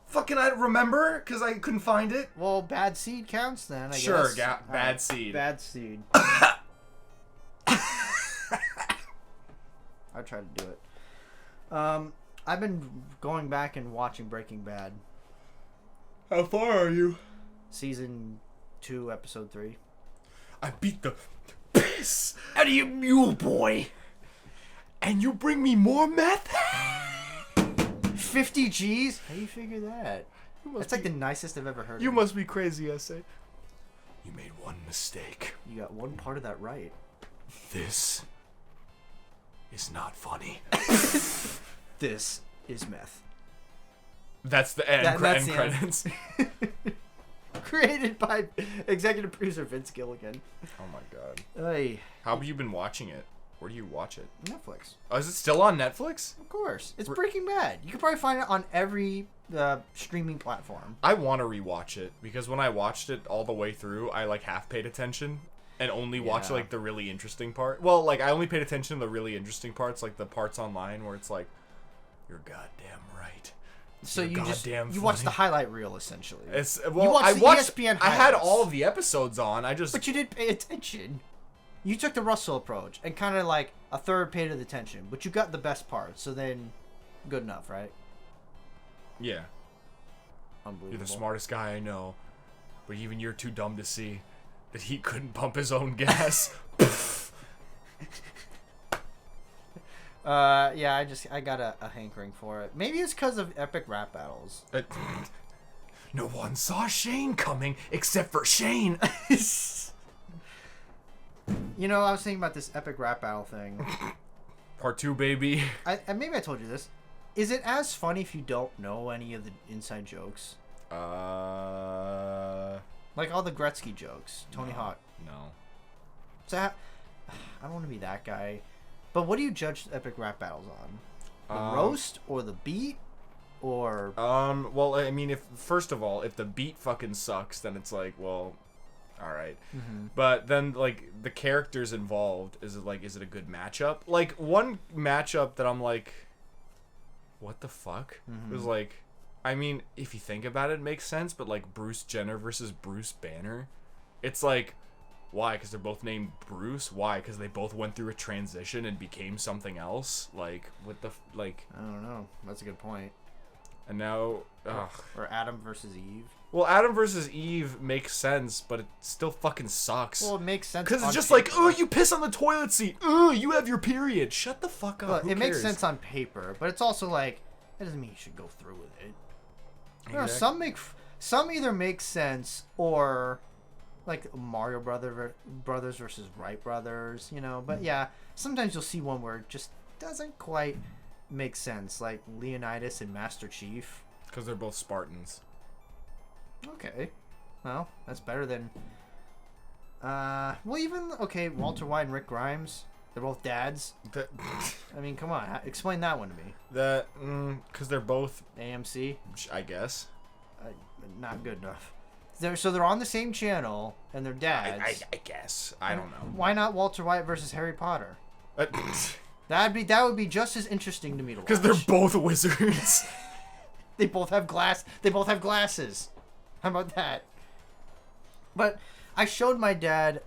Speaker 1: Fucking I remember, because I couldn't find it.
Speaker 2: Well, Bad Seed counts then, I
Speaker 1: sure,
Speaker 2: guess.
Speaker 1: Bad Seed.
Speaker 2: Bad Seed. I tried to do it. I've been going back and watching Breaking Bad.
Speaker 1: How far are you?
Speaker 2: Season 2, episode 3.
Speaker 1: I beat the piss out of you, mule boy. And you bring me more meth?
Speaker 2: 50 G's? How do you figure that? That's like the nicest I've ever heard.
Speaker 1: You must be crazy, I say. You made one mistake.
Speaker 2: You got one part of that right.
Speaker 1: This is not funny.
Speaker 2: This is meth.
Speaker 1: That's the end
Speaker 2: That's the
Speaker 1: credits.
Speaker 2: Created by executive producer Vince Gilligan.
Speaker 1: Oh my god.
Speaker 2: Hey.
Speaker 1: How have you been watching it? Where do you watch it?
Speaker 2: Netflix.
Speaker 1: Oh, is it still on Netflix?
Speaker 2: Of course. It's Breaking Bad. You can probably find it on every streaming platform.
Speaker 1: I want to rewatch it because when I watched it all the way through, I like half paid attention and only watched like the really interesting part. Well, like I only paid attention to the really interesting parts, like the parts online where it's like, you're goddamn right.
Speaker 2: So
Speaker 1: You're
Speaker 2: you watch the highlight reel essentially.
Speaker 1: It's
Speaker 2: I watched ESPN
Speaker 1: I had
Speaker 2: highlights.
Speaker 1: all of the episodes on.
Speaker 2: But you didn't pay attention. You took the Russell approach and kind of like a third paid attention, but you got the best part. So then, good enough, right?
Speaker 1: Yeah.
Speaker 2: Unbelievable.
Speaker 1: You're the smartest guy I know, but even you're too dumb to see that he couldn't pump his own gas.
Speaker 2: Yeah, I got a hankering for it. Maybe it's because of epic rap battles.
Speaker 1: No one saw Shane coming except for Shane.
Speaker 2: You know, I was thinking about this epic rap battle thing.
Speaker 1: Part 2, baby.
Speaker 2: Maybe I told you this. Is it as funny if you don't know any of the inside jokes? Like all the Gretzky jokes, Tony Hawk.
Speaker 1: No.
Speaker 2: So I don't want to be that guy. But what do you judge epic rap battles on? The roast or the beat? Or
Speaker 1: well, I mean, first of all, if the beat fucking sucks, then it's like, well, all right. Mm-hmm. But then, like, the characters involved, is it a good matchup? Like, one matchup that I'm like, what the fuck? Mm-hmm. Was like, I mean, if you think about it, it makes sense, but like Bruce Jenner versus Bruce Banner, it's like, why? Because they're both named Bruce? Why? Because they both went through a transition and became something else? Like, what the, like...
Speaker 2: I don't know. That's a good point.
Speaker 1: And now... Ugh.
Speaker 2: Or Adam versus Eve.
Speaker 1: Well, Adam versus Eve makes sense, but it still fucking sucks.
Speaker 2: Well, it makes sense
Speaker 1: because it's just
Speaker 2: paper.
Speaker 1: like, oh, you piss on the toilet seat. Oh, you have your period. Shut the fuck up.
Speaker 2: Look,
Speaker 1: Who
Speaker 2: it
Speaker 1: cares?
Speaker 2: makes sense on paper, but it's also like, that doesn't mean you should go through with it. No, some either make sense or like Mario Brothers versus Wright Brothers, you know. But yeah, sometimes you'll see one where it just doesn't quite make sense, like Leonidas and Master Chief.
Speaker 1: Because they're both Spartans.
Speaker 2: Okay, well that's better than. Well, even okay, Walter White and Rick Grimes. They're both dads. I mean, come on, explain that one to me.
Speaker 1: That because they're both
Speaker 2: AMC.
Speaker 1: I guess.
Speaker 2: Not good enough. They're on the same channel and they're dads.
Speaker 1: I guess. I don't know.
Speaker 2: Why not Walter White versus Harry Potter? That would be just as interesting to me to watch.
Speaker 1: Because they're both wizards.
Speaker 2: They both have glasses. How about that? But I showed my dad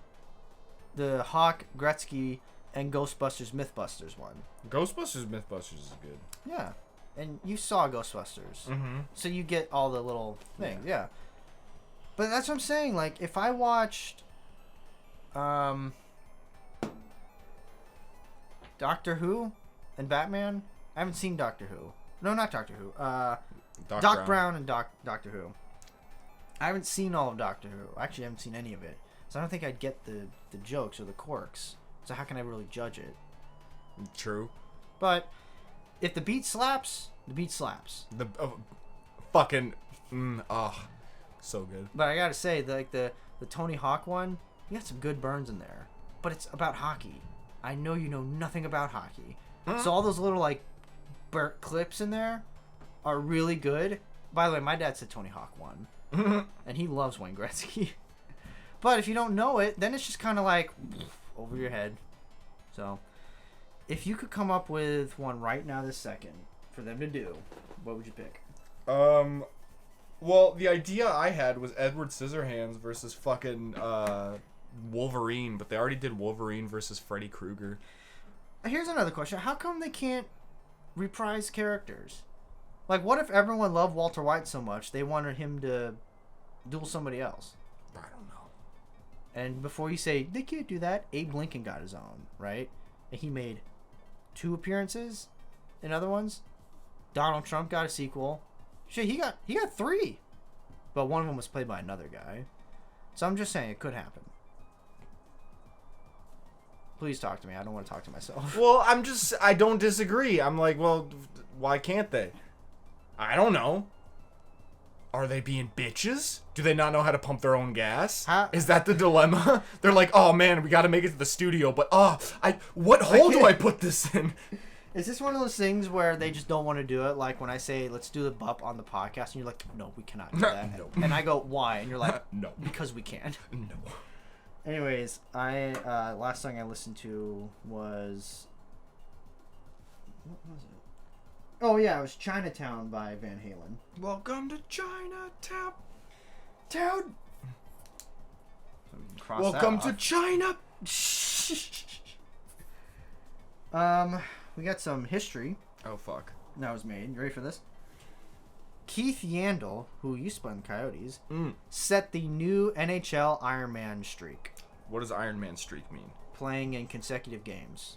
Speaker 2: the Hawk, Gretzky, and Ghostbusters Mythbusters one.
Speaker 1: Ghostbusters Mythbusters is good.
Speaker 2: Yeah. And you saw Ghostbusters.
Speaker 1: Mm-hmm.
Speaker 2: So you get all the little things. Yeah. But that's what I'm saying. Like, if I watched Doctor Who and Batman, I haven't seen Doctor Who. No, not Doctor Who. Doc Brown and Doctor Who. I haven't seen all of Doctor Who. Actually, I haven't seen any of it. So I don't think I'd get the jokes or the quirks. So how can I really judge it?
Speaker 1: True.
Speaker 2: But if the beat slaps, the beat slaps.
Speaker 1: The fucking so good.
Speaker 2: But I gotta say, the Tony Hawk one, you got some good burns in there. But it's about hockey. I know you know nothing about hockey. So all those little like burnt clips in there are really good. By the way, my dad said Tony Hawk won. And he loves Wayne Gretzky. But if you don't know it, then it's just kind of like over your head. So if you could come up with one right now this second for them to do, what would you pick?
Speaker 1: Well, the idea I had was Edward Scissorhands versus fucking Wolverine, but they already did Wolverine versus Freddy Krueger.
Speaker 2: Here's another question. How come they can't reprise characters? Like, what if everyone loved Walter White so much they wanted him to duel somebody else?
Speaker 1: I don't know.
Speaker 2: And before you say, they can't do that, Abe Lincoln got his own, right? And he made 2 appearances in other ones. Donald Trump got a sequel. Shit, he got 3. But one of them was played by another guy. So I'm just saying it could happen. Please talk to me. I don't want to talk to myself.
Speaker 1: Well, I don't disagree. I'm like, well, why can't they? I don't know. Are they being bitches? Do they not know how to pump their own gas? Is that the dilemma? They're like, oh man, we got to make it to the studio, but what hole do I put this in?
Speaker 2: Is this one of those things where they just don't want to do it? Like when I say, let's do the BUP on the podcast, and you're like, no, we cannot do that.
Speaker 1: No.
Speaker 2: And I go, why? And you're like,
Speaker 1: no.
Speaker 2: Because we can.
Speaker 1: No.
Speaker 2: Anyways, last song I listened to was... What was it? Oh yeah, it was Chinatown by Van Halen.
Speaker 1: Welcome to Chinatown.
Speaker 2: Welcome
Speaker 1: to China.
Speaker 2: We got some history.
Speaker 1: Oh fuck.
Speaker 2: That was made. You ready for this? Keith Yandel, who used to play in the Coyotes, set the new NHL Iron Man streak.
Speaker 1: What does Iron Man streak mean?
Speaker 2: Playing in consecutive games.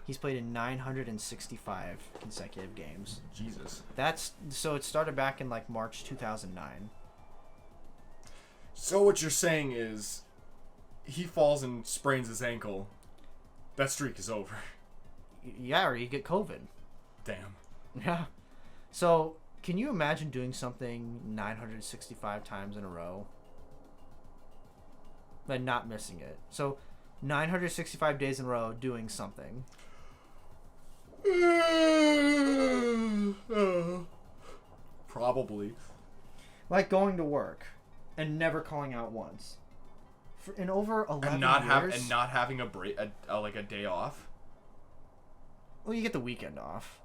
Speaker 2: He's played in 965 consecutive games.
Speaker 1: Jesus.
Speaker 2: So it started back in like March 2009.
Speaker 1: So what you're saying is, he falls and sprains his ankle. That streak is over.
Speaker 2: Yeah, or you get COVID.
Speaker 1: Damn.
Speaker 2: Yeah. So can you imagine doing something 965 times in a row? But not missing it. So 965 days in a row doing something.
Speaker 1: Probably.
Speaker 2: Like going to work and never calling out once. In over 11
Speaker 1: and not having a break, like a day off.
Speaker 2: Well, you get the weekend off.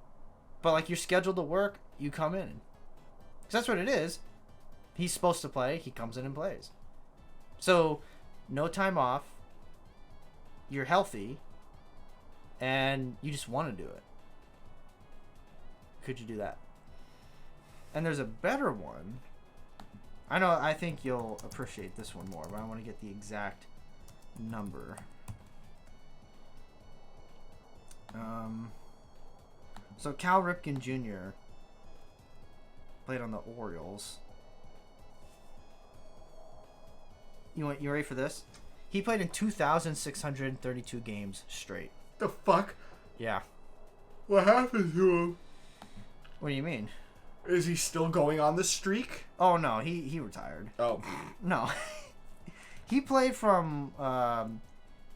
Speaker 2: But like you're scheduled to work, you come in. 'Cause that's what it is. He's supposed to play, he comes in and plays. So, no time off. You're healthy, and you just want to do it. Could you do that? And there's a better one. I think you'll appreciate this one more, but I want to get the exact number. So Cal Ripken Jr. Played on the Orioles. You ready for this? He played in 2,632 games straight.
Speaker 1: The fuck?
Speaker 2: Yeah.
Speaker 1: What happened to him?
Speaker 2: What do you mean?
Speaker 1: Is he still going on the streak?
Speaker 2: Oh no, he retired.
Speaker 1: Oh.
Speaker 2: No. He played from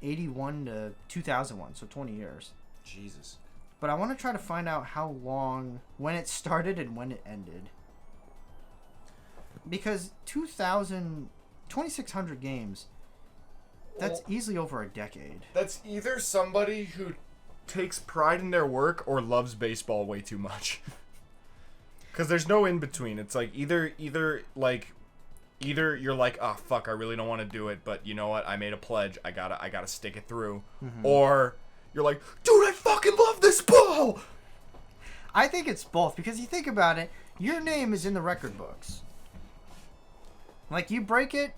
Speaker 2: 81 to 2001, so 20 years.
Speaker 1: Jesus.
Speaker 2: But I want to try to find out how long, when it started and when it ended. Because 2,600 games, that's easily over a decade.
Speaker 1: That's either somebody who takes pride in their work or loves baseball way too much. Because there's no in between. It's like either you're like, oh fuck, I really don't want to do it, but you know what? I made a pledge. I gotta stick it through. Mm-hmm. Or you're like, dude, I fucking love this ball.
Speaker 2: I think it's both, because you think about it, your name is in the record books. Like, you break it,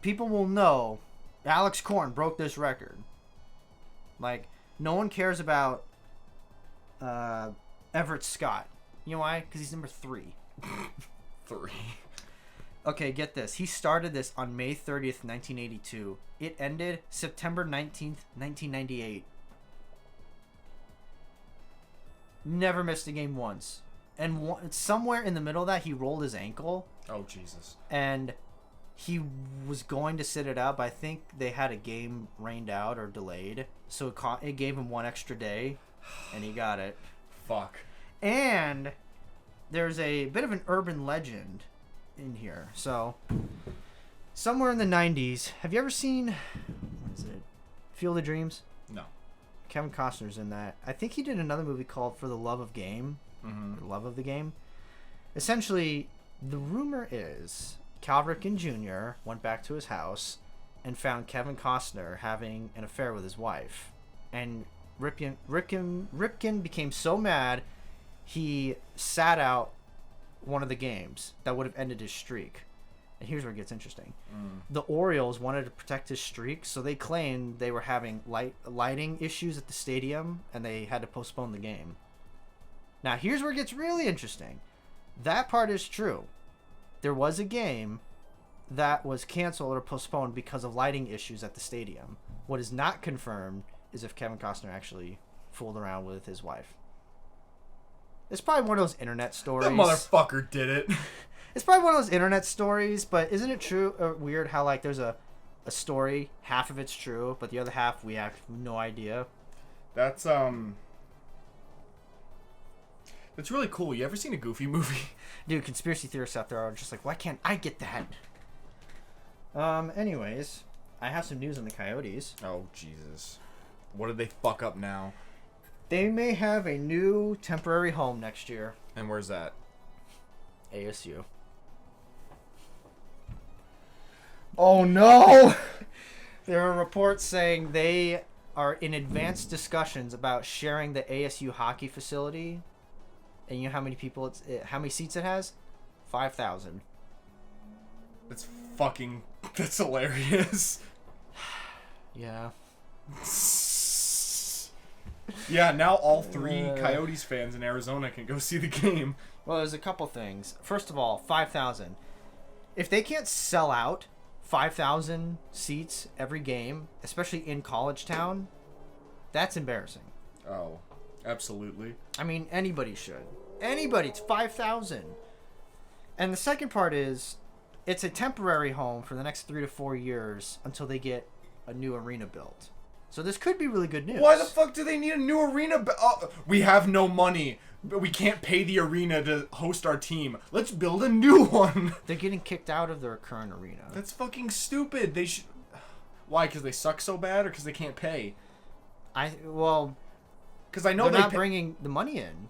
Speaker 2: people will know Alex Korn broke this record. Like, no one cares about Everett Scott. You know why? Because he's number 3.
Speaker 1: 3.
Speaker 2: Okay, get this. He started this on May 30th, 1982. It ended September 19th, 1998. Never missed a game once. And somewhere in the middle of that, he rolled his ankle.
Speaker 1: Oh, Jesus.
Speaker 2: And he was going to sit it out, but I think they had a game rained out or delayed. So it gave him one extra day, and he got it.
Speaker 1: Fuck. And
Speaker 2: there's a bit of an urban legend in here. So, somewhere in the 90s, have you ever seen, what is it, Field of Dreams?
Speaker 1: No.
Speaker 2: Kevin Costner's in that. I think he did another movie called For the Love of Game.
Speaker 1: Mm-hmm.
Speaker 2: Or Love of the Game. Essentially, the rumor is Cal Ripken Jr. went back to his house and found Kevin Costner having an affair with his wife. And Ripken became so mad, he sat out one of the games that would have ended his streak. And here's where it gets interesting. The Orioles wanted to protect his streak, so they claimed they were having lighting issues at the stadium, and they had to postpone the game. Now, here's where it gets really interesting. That part is true. There was a game that was canceled or postponed because of lighting issues at the stadium. What is not confirmed is if Kevin Costner actually fooled around with his wife. It's probably one of those internet stories.
Speaker 1: That motherfucker did it.
Speaker 2: It's probably one of those internet stories, but isn't it true or weird how, like, there's a story, half of it's true, but the other half we have no idea?
Speaker 1: That's really cool. You ever seen a Goofy movie?
Speaker 2: Dude, conspiracy theorists out there are just like, why can't I get that? Anyways, I have some news on the Coyotes.
Speaker 1: Oh, Jesus. What did they fuck up now?
Speaker 2: They may have a new temporary home next year.
Speaker 1: And where's that?
Speaker 2: ASU.
Speaker 1: Oh, no!
Speaker 2: There are reports saying they are in advanced discussions about sharing the ASU hockey facility. And you know how many people how many seats it has? 5,000.
Speaker 1: That's hilarious.
Speaker 2: Yeah.
Speaker 1: Yeah, now all 3 Coyotes fans in Arizona can go see the game.
Speaker 2: Well, there's a couple things. First of all, 5,000. If they can't sell out 5,000 seats every game, especially in college town, that's embarrassing.
Speaker 1: Oh, absolutely.
Speaker 2: I mean, anybody should. Anybody. It's 5,000. And the second part is, it's a temporary home for the next 3 to 4 years until they get a new arena built. So this could be really good news.
Speaker 1: Why the fuck do they need a new arena? We have no money. But we can't pay the arena to host our team. Let's build a new one.
Speaker 2: They're getting kicked out of their current arena.
Speaker 1: That's fucking stupid. They should... Why? Because they suck so bad or because they can't pay?
Speaker 2: Because
Speaker 1: I know
Speaker 2: they're not bringing the money in.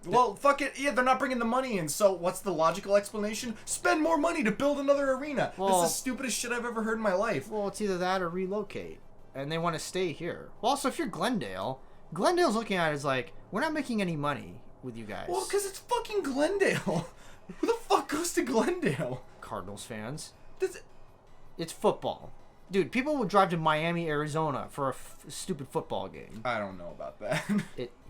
Speaker 1: Well, fuck it. Yeah, they're not bringing the money in. So what's the logical explanation? Spend more money to build another arena. That's the stupidest shit I've ever heard in my life.
Speaker 2: Well, it's either that or relocate. And they want to stay here. Well, also, if you're Glendale's looking at it as like, we're not making any money with you guys.
Speaker 1: Well, because it's fucking Glendale. Who the fuck goes to Glendale?
Speaker 2: Cardinals fans. It's football. Dude, people would drive to Miami, Arizona for a stupid football game.
Speaker 1: I don't know about that.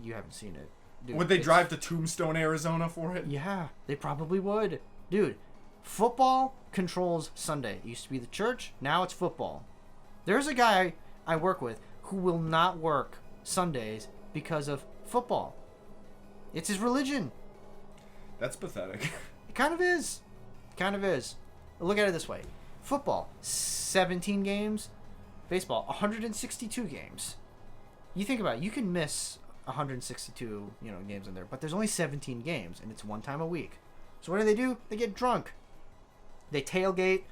Speaker 2: You haven't seen it. dude,
Speaker 1: Would they drive to Tombstone, Arizona for it?
Speaker 2: Yeah, they probably would. Dude, football controls Sunday. It used to be the church, now it's football. There's a guy I work with who will not work Sundays because of football. It's his religion.
Speaker 1: That's pathetic.
Speaker 2: It kind of is. It kind of is. Look at it this way. Football, 17 games. Baseball, 162 games. You think about it, you can miss 162, games in there, but there's only 17 games, and it's one time a week. So what do? They get drunk. They tailgate,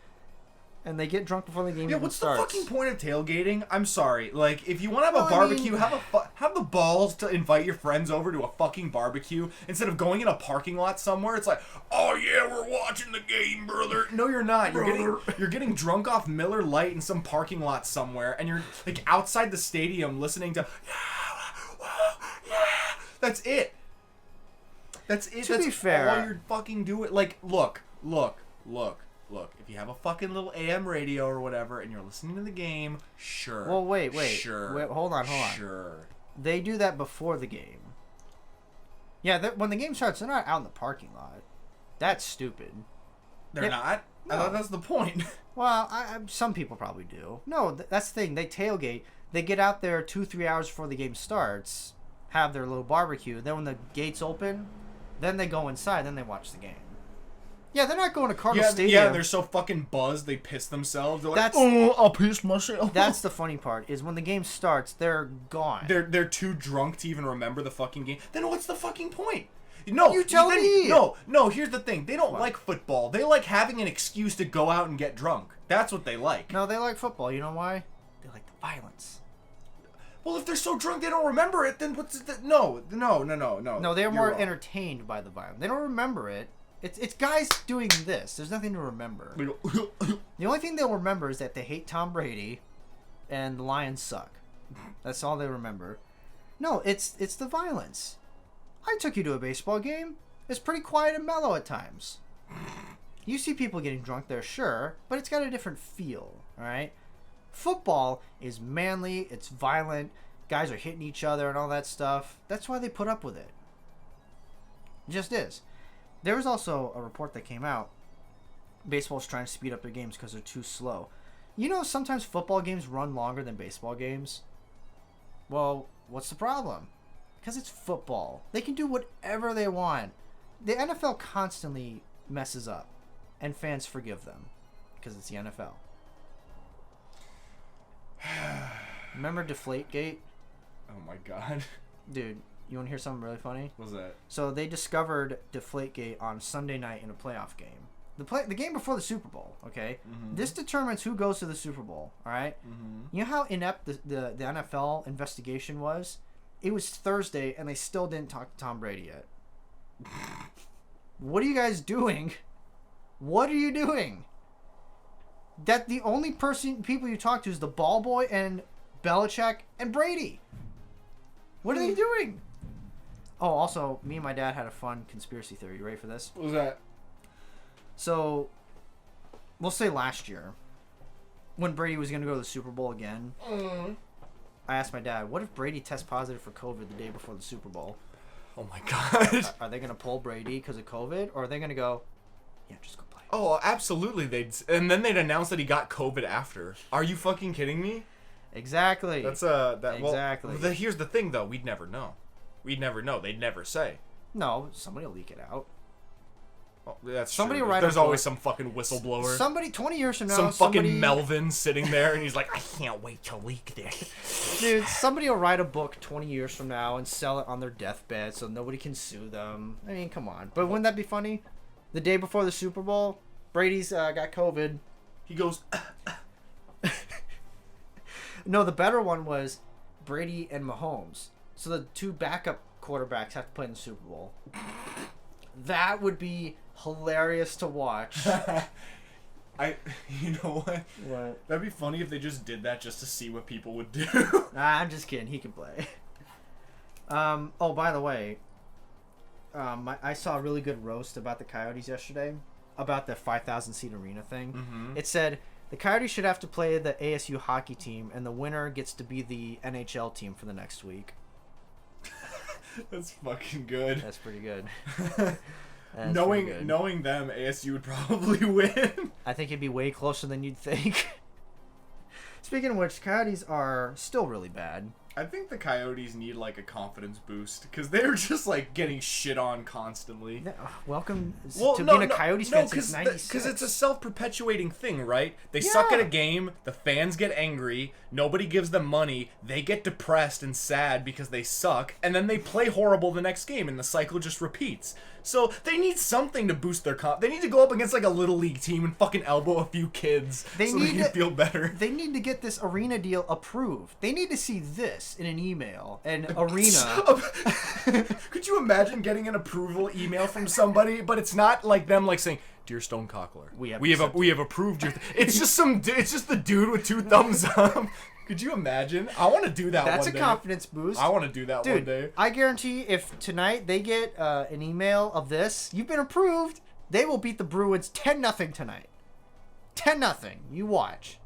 Speaker 2: and they get drunk before the game even starts.
Speaker 1: What's the fucking point of tailgating? I'm sorry. Like, if you want to have a barbecue, have the balls to invite your friends over to a fucking barbecue instead of going in a parking lot somewhere. It's like, oh yeah, we're watching the game, brother. No, you're not. You're getting drunk off Miller Lite in some parking lot somewhere, and you're like outside the stadium listening to. That's it. That's it.
Speaker 2: To be fair,
Speaker 1: all you're fucking doing. Like, look. If you have a fucking little AM radio or whatever, and you're listening to the game, sure.
Speaker 2: Well, wait.
Speaker 1: Sure.
Speaker 2: Wait, hold on.
Speaker 1: Sure.
Speaker 2: They do that before the game. Yeah, when the game starts, they're not out in the parking lot. That's stupid.
Speaker 1: They're not?
Speaker 2: No.
Speaker 1: I thought that's the point.
Speaker 2: Well, some people probably do. No, that's the thing. They tailgate. They get out there 2-3 hours before the game starts, have their little barbecue. Then when the gates open, then they go inside. Then they watch the game. Yeah, they're not going to Cardinal Stadium.
Speaker 1: Yeah, they're so fucking buzzed they piss themselves. They're like, I'll piss myself.
Speaker 2: That's the funny part, is when the game starts, they're gone.
Speaker 1: They're too drunk to even remember the fucking game. Then what's the fucking point? No,
Speaker 2: you tell me.
Speaker 1: No, here's the thing. They don't like football. They like having an excuse to go out and get drunk. That's what they like.
Speaker 2: No, they like football. You know why? They like the violence.
Speaker 1: Well, if they're so drunk they don't remember it, then what's it? No.
Speaker 2: No, they're more entertained by the violence. They don't remember it. It's guys doing this. There's nothing to remember. The only thing they'll remember is that they hate Tom Brady and the Lions suck. That's all they remember. No, it's the violence. I took you to a baseball game. It's pretty quiet and mellow at times. You see people getting drunk there, sure, but it's got a different feel, all right? Football is manly, it's violent, guys are hitting each other and all that stuff. That's why they put up with it. It just is. There was also a report that came out. Baseball's trying to speed up their games because they're too slow. You know, sometimes football games run longer than baseball games. Well, what's the problem? Because it's football. They can do whatever they want. The NFL constantly messes up, and fans forgive them because it's the NFL. Remember Deflategate?
Speaker 1: Oh my god.
Speaker 2: Dude, you want to hear something really funny?
Speaker 1: What's that?
Speaker 2: So they discovered Deflategate on Sunday night in a playoff game. The game before the Super Bowl, okay? Mm-hmm. This determines who goes to the Super Bowl, all right? Mm-hmm. You know how inept the NFL investigation was? It was Thursday, and they still didn't talk to Tom Brady yet. What are you guys doing? What are you doing? That the only people you talk to is the ball boy and Belichick and Brady. What are they doing? Oh, also, me and my dad had a fun conspiracy theory. You ready for this?
Speaker 1: What was that?
Speaker 2: So, we'll say last year, when Brady was going to go to the Super Bowl again, I asked my dad, what if Brady tests positive for COVID the day before the Super Bowl?
Speaker 1: Oh my god.
Speaker 2: Are they going to pull Brady because of COVID, or are they going to go, yeah, just go play?
Speaker 1: Oh, absolutely. And then they'd announce that he got COVID after. Are you fucking kidding me?
Speaker 2: Exactly.
Speaker 1: That's
Speaker 2: exactly.
Speaker 1: Well, here's the thing, though. We'd never know. We'd never know. They'd never say.
Speaker 2: No, somebody will leak it out.
Speaker 1: Well, that's
Speaker 2: somebody
Speaker 1: true.
Speaker 2: will write
Speaker 1: There's
Speaker 2: a book.
Speaker 1: always some fucking whistleblower.
Speaker 2: Somebody 20 years from now.
Speaker 1: Some fucking Melvin sitting there, and he's like, I can't wait to leak this.
Speaker 2: Dude, somebody will write a book 20 years from now and sell it on their deathbed so nobody can sue them. I mean, come on. But wouldn't that be funny? The day before the Super Bowl, Brady's got COVID.
Speaker 1: He goes...
Speaker 2: No, the better one was Brady and Mahomes. So the two backup quarterbacks have to play in the Super Bowl. That would be hilarious to watch.
Speaker 1: You know what?
Speaker 2: What?
Speaker 1: That'd be funny if they just did that just to see what people would do.
Speaker 2: Nah, I'm just kidding. He can play. Oh, by the way, I saw a really good roast about the Coyotes yesterday, about the 5,000 seat arena thing. Mm-hmm. It said the Coyotes should have to play the ASU hockey team, and the winner gets to be the NHL team for the next week.
Speaker 1: That's fucking good.
Speaker 2: That's pretty good. That's pretty good.
Speaker 1: Knowing them, ASU would probably win.
Speaker 2: I think it'd be way closer than you'd think. Speaking of which, Coyotes are still really bad.
Speaker 1: I think the Coyotes need like a confidence boost because they're just like getting shit on constantly.
Speaker 2: Welcome to being a Coyotes fan since '96.
Speaker 1: Because it's a self-perpetuating thing, right? They suck at a game, the fans get angry, nobody gives them money, they get depressed and sad because they suck, and then they play horrible the next game, and the cycle just repeats. So they need something to boost their They need to go up against like a little league team and fucking elbow a few kids so they can feel better.
Speaker 2: They need to get this arena deal approved. They need to see this in an email. An arena.
Speaker 1: Could you imagine getting an approval email from somebody, but it's not like them like saying, "Dear Stone Cockler, we have approved your." It's just it's just the dude with 2 thumbs up. Could you imagine? I want to do that.
Speaker 2: That's
Speaker 1: one day.
Speaker 2: a confidence boost.
Speaker 1: I want to do that one day.
Speaker 2: I guarantee if tonight they get an email of this, you've been approved, they will beat the Bruins 10-0 tonight. 10-0. You watch.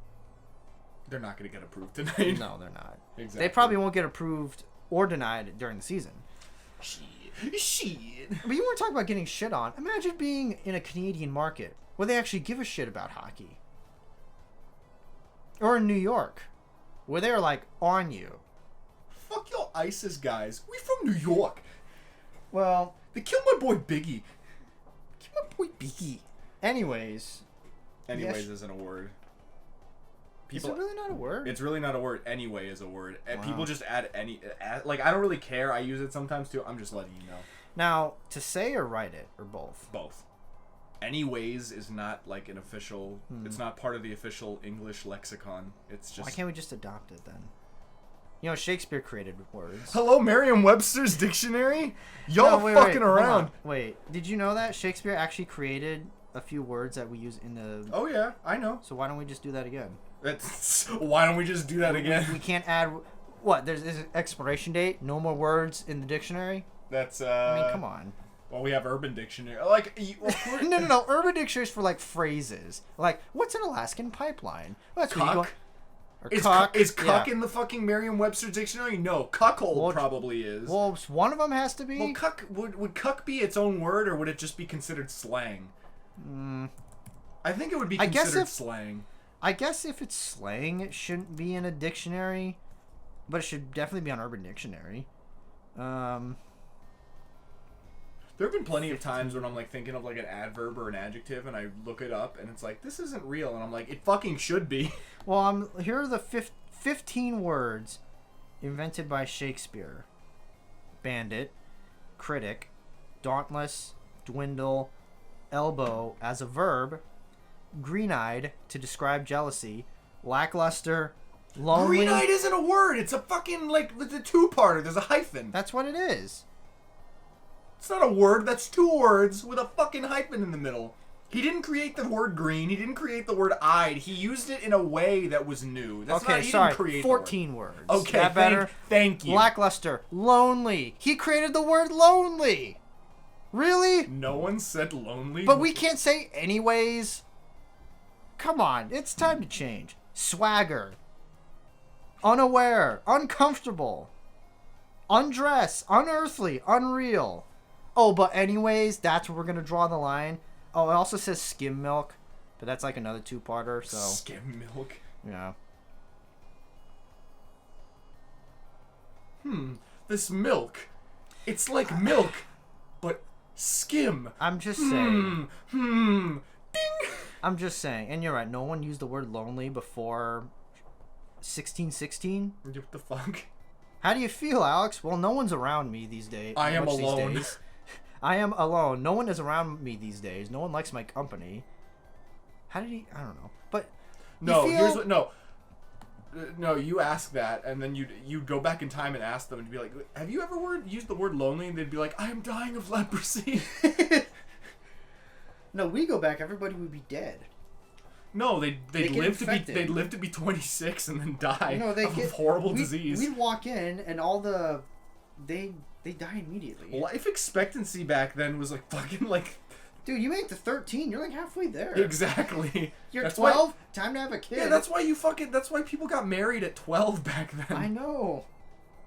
Speaker 1: They're not going to get approved tonight.
Speaker 2: No, they're not.
Speaker 1: Exactly.
Speaker 2: They probably won't get approved or denied during the season.
Speaker 1: Shit.
Speaker 2: But you want to talk about getting shit on. Imagine being in a Canadian market where they actually give a shit about hockey. Or in New York, where they're like on you.
Speaker 1: Fuck y'all ISIS guys. We from New York.
Speaker 2: Well,
Speaker 1: they killed my boy Biggie.
Speaker 2: Kill my boy Biggie. Anyways
Speaker 1: isn't a word.
Speaker 2: Is it really not a word?
Speaker 1: It's really not a word. Anyway is a word.
Speaker 2: Wow.
Speaker 1: People just add like, I don't really care. I use it sometimes too. I'm just letting you know.
Speaker 2: Now, to say or write it, or both?
Speaker 1: Both. Anyways is not like an official. It's not part of the official English lexicon. It's just.
Speaker 2: Why can't we just adopt it then? You know, Shakespeare created words.
Speaker 1: Hello, Merriam-Webster's dictionary. Y'all fucking around.
Speaker 2: Wait, did you know that Shakespeare actually created a few words that we use in the?
Speaker 1: Oh yeah, I know.
Speaker 2: So why don't we just do that again?
Speaker 1: Why don't we just do that again?
Speaker 2: We can't add. What? There's an expiration date. No more words in the dictionary.
Speaker 1: That's.
Speaker 2: I mean, come on.
Speaker 1: Well, we have Urban Dictionary. Like,
Speaker 2: no. Urban Dictionary's for like phrases. Like, what's an Alaskan pipeline? Well, that's what you go.
Speaker 1: Is cuck in the fucking Merriam-Webster dictionary? No, cuckold probably is.
Speaker 2: Well, one of them has to be.
Speaker 1: Well, cuck would cuck be its own word, or would it just be considered slang? I think it would be considered slang.
Speaker 2: I guess if it's slang, it shouldn't be in a dictionary, but it should definitely be on Urban Dictionary.
Speaker 1: There have been plenty of times when I'm like thinking of like an adverb or an adjective, and I look it up, and it's like, this isn't real, and I'm like, it fucking should be.
Speaker 2: Well, here are the 15 words invented by Shakespeare: bandit, critic, dauntless, dwindle, elbow as a verb, green-eyed to describe jealousy, lackluster, lonely.
Speaker 1: Green-eyed isn't a word. It's a fucking it's a two-parter. There's a hyphen.
Speaker 2: That's what it is.
Speaker 1: It's not a word. That's 2 words with a fucking hyphen in the middle. He didn't create the word green. He didn't create the word eyed. He used it in a way that was new. That's
Speaker 2: okay,
Speaker 1: not, he
Speaker 2: sorry.
Speaker 1: Didn't create
Speaker 2: 14 words.
Speaker 1: Okay,
Speaker 2: that better?
Speaker 1: Thank you.
Speaker 2: Lackluster, lonely. He created the word lonely. Really?
Speaker 1: No one said lonely.
Speaker 2: But we can't say anyways. Come on, it's time to change. Swagger. Unaware. Uncomfortable. Undress. Unearthly. Unreal. Oh, but anyways, that's where we're going to draw the line. Oh, it also says skim milk, but that's like another 2-parter, so.
Speaker 1: Skim milk?
Speaker 2: Yeah.
Speaker 1: This milk. It's like milk, but skim.
Speaker 2: I'm just saying.
Speaker 1: Ding.
Speaker 2: I'm just saying. And you're right, no one used the word lonely before 1616.
Speaker 1: What the fuck?
Speaker 2: How do you feel, Alex? Well, no one's around me these days.
Speaker 1: I am alone.
Speaker 2: I am alone. No one is around me these days. No one likes my company. How did he? I don't know. But
Speaker 1: no, here's what. No, you ask that, and then you'd go back in time and ask them, and be like, "Have you ever used the word lonely?" And they'd be like, "I am dying of leprosy."
Speaker 2: No, we go back. Everybody would be dead.
Speaker 1: No, they'd live to be 26 and then die of a horrible disease.
Speaker 2: We'd walk in, and all they die immediately.
Speaker 1: Life expectancy back then was like fucking like.
Speaker 2: Dude, you make the 13. You're like halfway there.
Speaker 1: Exactly.
Speaker 2: You're 12. Time to have a kid.
Speaker 1: Yeah, that's why people got married at 12 back then.
Speaker 2: I know.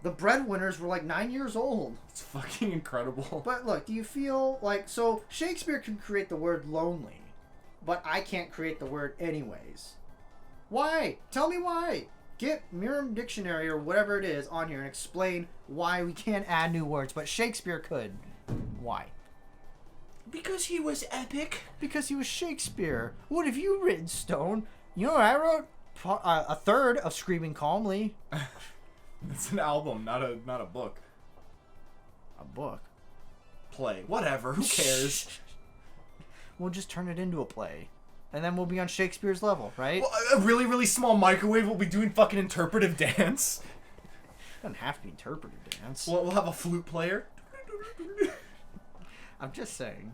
Speaker 2: The breadwinners were like 9 years old.
Speaker 1: It's fucking incredible.
Speaker 2: But look, do you feel like... So, Shakespeare can create the word lonely, but I can't create the word anyways. Why? Tell me why. Get Merriam Dictionary or whatever it is on here and explain why we can't add new words, but Shakespeare could. Why?
Speaker 1: Because he was epic.
Speaker 2: Because he was Shakespeare. What have you written, Stone? You know what I wrote? A third of Screaming Calmly.
Speaker 1: It's an album, not a book.
Speaker 2: A book.
Speaker 1: Play. Whatever. Who cares?
Speaker 2: We'll just turn it into a play. And then we'll be on Shakespeare's level, right?
Speaker 1: Well, a really, really small microwave will be doing fucking interpretive dance.
Speaker 2: It doesn't have to be interpretive dance.
Speaker 1: We'll have a flute player.
Speaker 2: I'm just saying.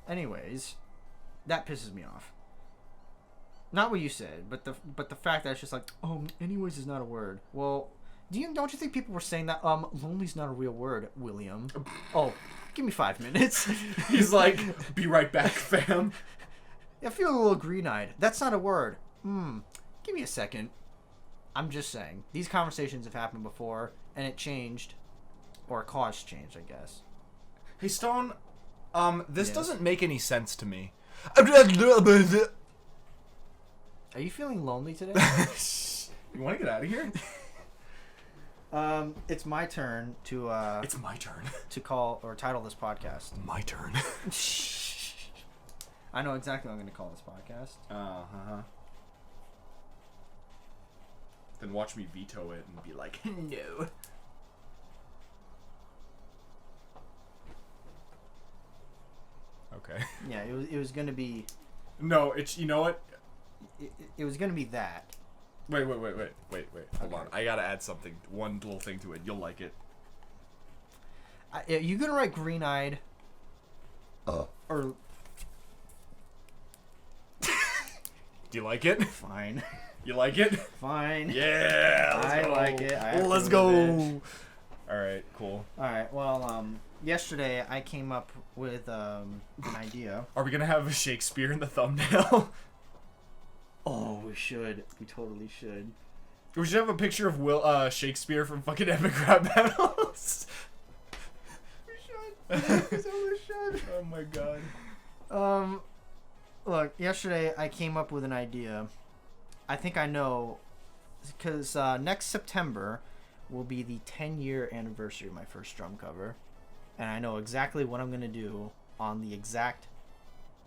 Speaker 2: Anyways, that pisses me off. Not what you said, but the fact that it's just like, anyways is not a word. Well, don't you think people were saying that lonely's not a real word, William? Oh, give me 5 minutes.
Speaker 1: He's like, be right back, fam.
Speaker 2: I feel a little green-eyed. That's not a word. Give me a second. I'm just saying. These conversations have happened before, and it changed, or caused change, I guess.
Speaker 1: Hey, Stone, this
Speaker 2: Yes?
Speaker 1: doesn't make any sense to me.
Speaker 2: Are you feeling lonely today?
Speaker 1: You want to get out of here?
Speaker 2: It's my turn to
Speaker 1: It's my turn.
Speaker 2: to call or title this podcast.
Speaker 1: My turn.
Speaker 2: I know exactly what I'm going to call this podcast.
Speaker 1: Uh-huh. Then watch me veto it and be like, no. Okay.
Speaker 2: Yeah, it was going to be...
Speaker 1: No, it's, you know what?
Speaker 2: It was going to be that.
Speaker 1: Wait. Hold on. I gotta add something. One little thing to it. You'll like it.
Speaker 2: Are you going to write green-eyed? Or...
Speaker 1: Do you like it?
Speaker 2: Fine.
Speaker 1: You like it?
Speaker 2: Fine.
Speaker 1: Yeah.
Speaker 2: I like it.
Speaker 1: Let's go. All right. Cool.
Speaker 2: Alright, well, yesterday I came up with an idea.
Speaker 1: Are we gonna have Shakespeare in the thumbnail?
Speaker 2: Oh, we should. We totally should.
Speaker 1: We should have a picture of Shakespeare from fucking Epic Rap Battles.
Speaker 2: We should. We totally should.
Speaker 1: Oh my god.
Speaker 2: Look, yesterday I came up with an idea. I think I know, because next September will be the 10-year anniversary of my first drum cover. And I know exactly what I'm going to do on the exact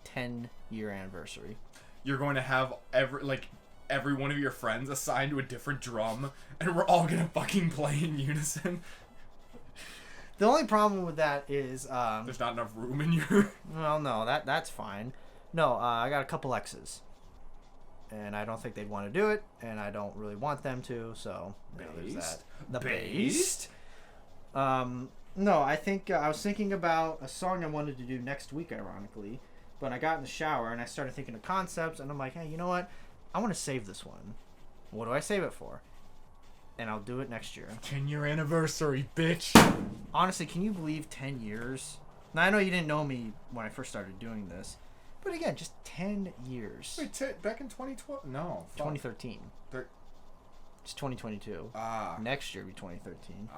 Speaker 2: 10-year anniversary.
Speaker 1: You're going to have every one of your friends assigned to a different drum, and we're all gonna fucking play in unison.
Speaker 2: The only problem with that is...
Speaker 1: There's not enough room in your...
Speaker 2: Well, no, that's fine. No, I got a couple X's. And I don't think they'd want to do it, and I don't really want them to, so... you know, there's that. The Based? No, I think... I was thinking about a song I wanted to do next week, ironically. But I got in the shower, and I started thinking of concepts, and I'm like, hey, you know what? I want to save this one. What do I save it for? And I'll do it next year.
Speaker 1: 10-year anniversary, bitch.
Speaker 2: Honestly, can you believe 10 years? Now, I know you didn't know me when I first started doing this. But again, just 10 years.
Speaker 1: Wait, back in 2012? No.
Speaker 2: 2013. It's 2022. Next year will be 2013.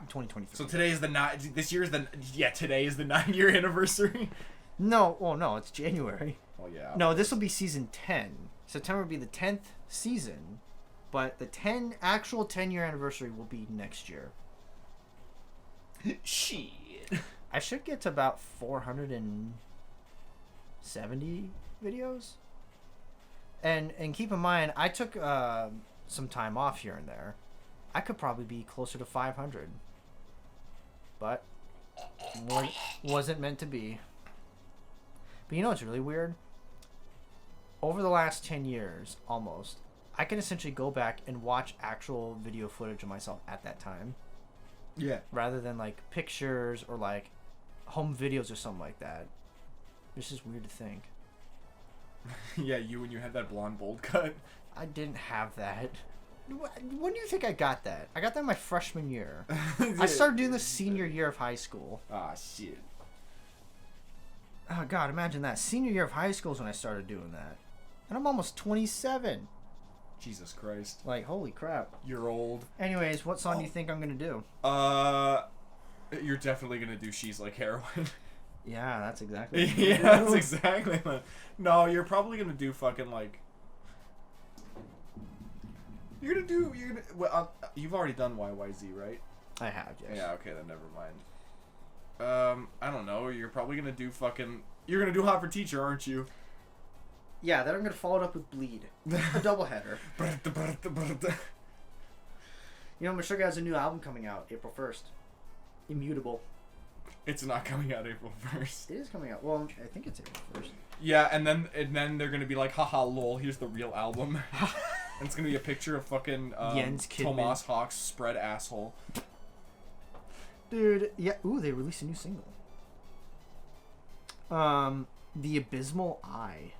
Speaker 2: 2023.
Speaker 1: So today is today is the 9-year anniversary.
Speaker 2: No, well, no, it's January.
Speaker 1: Well, yeah.
Speaker 2: No, this will be season 10. September will be the 10th season, but the actual 10-year anniversary will be next year.
Speaker 1: Shit.
Speaker 2: I should get to about 470 videos. And keep in mind, I took some time off here and there. I could probably be closer to 500. But wasn't meant to be. But you know what's really weird? Over the last 10 years, almost, I can essentially go back and watch actual video footage of myself at that time.
Speaker 1: Yeah.
Speaker 2: Rather than, like, pictures or, like, home videos or something like that. It's just weird to think.
Speaker 1: Yeah, you when you had that blonde bold cut.
Speaker 2: I didn't have that. When do you think I got that? I got that my freshman year. I started doing this senior year of high school.
Speaker 1: Ah, shit.
Speaker 2: Oh, God, imagine that. Senior year of high school is when I started doing that. And I'm almost 27.
Speaker 1: Jesus Christ.
Speaker 2: Like, holy crap.
Speaker 1: You're old.
Speaker 2: Anyways, what song do you think I'm gonna do?
Speaker 1: You're definitely gonna do She's Like Heroin.
Speaker 2: Yeah, that's exactly what
Speaker 1: Yeah, that's exactly what... No, you're probably gonna do fucking, like... You're gonna... Well, you've already done YYZ, right?
Speaker 2: I have, yes.
Speaker 1: Yeah, okay, then never mind. I don't know. You're probably gonna do fucking... You're gonna do Hot for Teacher, aren't you?
Speaker 2: Yeah, then I'm gonna follow it up with Bleed. A doubleheader. You know, Meshuggah has a new album coming out April 1st. Immutable.
Speaker 1: It's not coming out April 1st.
Speaker 2: It is coming out. Well, I think it's April 1st.
Speaker 1: Yeah, and then they're gonna be like, haha, lol, here's the real album. And it's gonna be a picture of fucking
Speaker 2: Jens Kidman.
Speaker 1: Tomas Hawk's spread asshole.
Speaker 2: Dude, yeah. Ooh, they released a new single. The Abysmal Eye.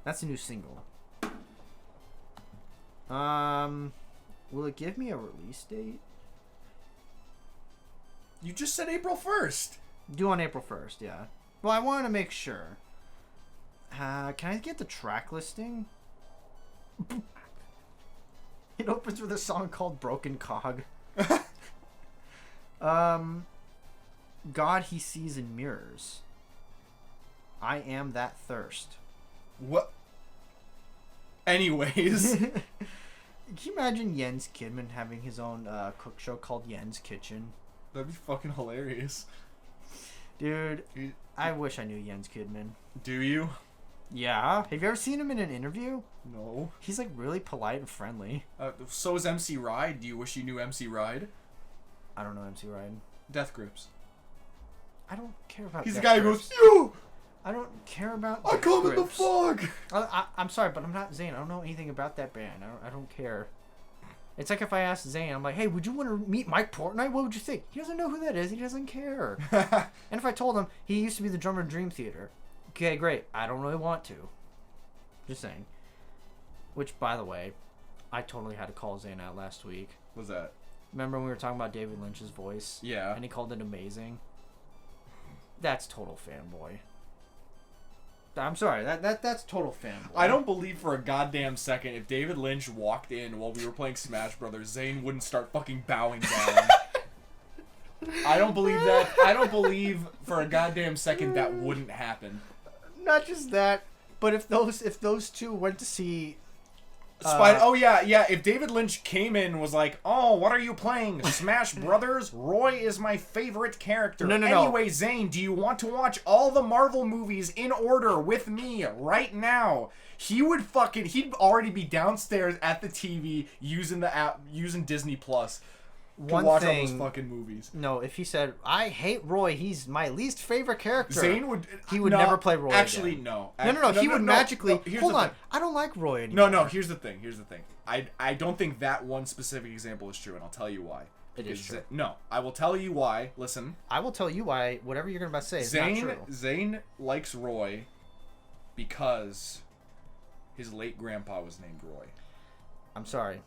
Speaker 2: That's a new single. Will it give me a release date?
Speaker 1: You just said April 1st.
Speaker 2: Due on April 1st, yeah. Well, I wanted to make sure. Can I get the track listing? It opens with a song called Broken Cog. God He Sees in Mirrors. I Am That Thirst.
Speaker 1: What? Anyways.
Speaker 2: Can you imagine Jens Kidman having his own cook show called Jens Kitchen?
Speaker 1: That'd be fucking hilarious.
Speaker 2: Dude, I wish I knew Jens Kidman.
Speaker 1: Do you?
Speaker 2: Yeah. Have you ever seen him in an interview?
Speaker 1: No.
Speaker 2: He's like really polite and friendly.
Speaker 1: So is MC Ride. Do you wish you knew MC Ride?
Speaker 2: I don't know MC Ride.
Speaker 1: Death Grips.
Speaker 2: I don't care about
Speaker 1: He's the
Speaker 2: Death
Speaker 1: guy who
Speaker 2: Grips.
Speaker 1: goes, yo!
Speaker 2: I don't care about
Speaker 1: I
Speaker 2: Death
Speaker 1: come in the
Speaker 2: Grips.
Speaker 1: fog!
Speaker 2: I'm sorry, but I'm not Zane. I don't know anything about that band. I don't care. It's like if I asked Zane, I'm like, hey, would you want to meet Mike Portnoy? What would you think? He doesn't know who that is. He doesn't care. And if I told him he used to be the drummer in Dream Theater, okay, great. I don't really want to. Just saying. Which, by the way, I totally had to call Zane out last week.
Speaker 1: What's that?
Speaker 2: Remember when we were talking about David Lynch's voice?
Speaker 1: Yeah.
Speaker 2: And he called it amazing? That's total fanboy. I'm sorry, that's total fanboy.
Speaker 1: I don't believe for a goddamn second if David Lynch walked in while we were playing Smash Brothers, Zane wouldn't start fucking bowing down. I don't believe that. I don't believe for a goddamn second that wouldn't happen.
Speaker 2: Not just that, but if those two went to see
Speaker 1: Oh yeah. If David Lynch came in and was like, "Oh, what are you playing? Smash Brothers? Roy is my favorite character."
Speaker 2: No.
Speaker 1: Anyway, Zane, do you want to watch all the Marvel movies in order with me right now? He'd already be downstairs at the TV using the app, using Disney Plus to watch all those fucking movies.
Speaker 2: No, if he said, "I hate Roy. He's my least favorite character,"
Speaker 1: Zane would.
Speaker 2: He would never play Roy.
Speaker 1: Actually,
Speaker 2: again.
Speaker 1: no.
Speaker 2: No. He would magically. Hold on.
Speaker 1: Thing.
Speaker 2: I don't like Roy anymore.
Speaker 1: No. Here's the thing. I don't think that one specific example is true, and I'll tell you why.
Speaker 2: It is true.
Speaker 1: No, I will tell you why. Listen.
Speaker 2: I will tell you why. Whatever you're about to say is not true.
Speaker 1: Zane likes Roy because his late grandpa was named Roy.
Speaker 2: I'm sorry.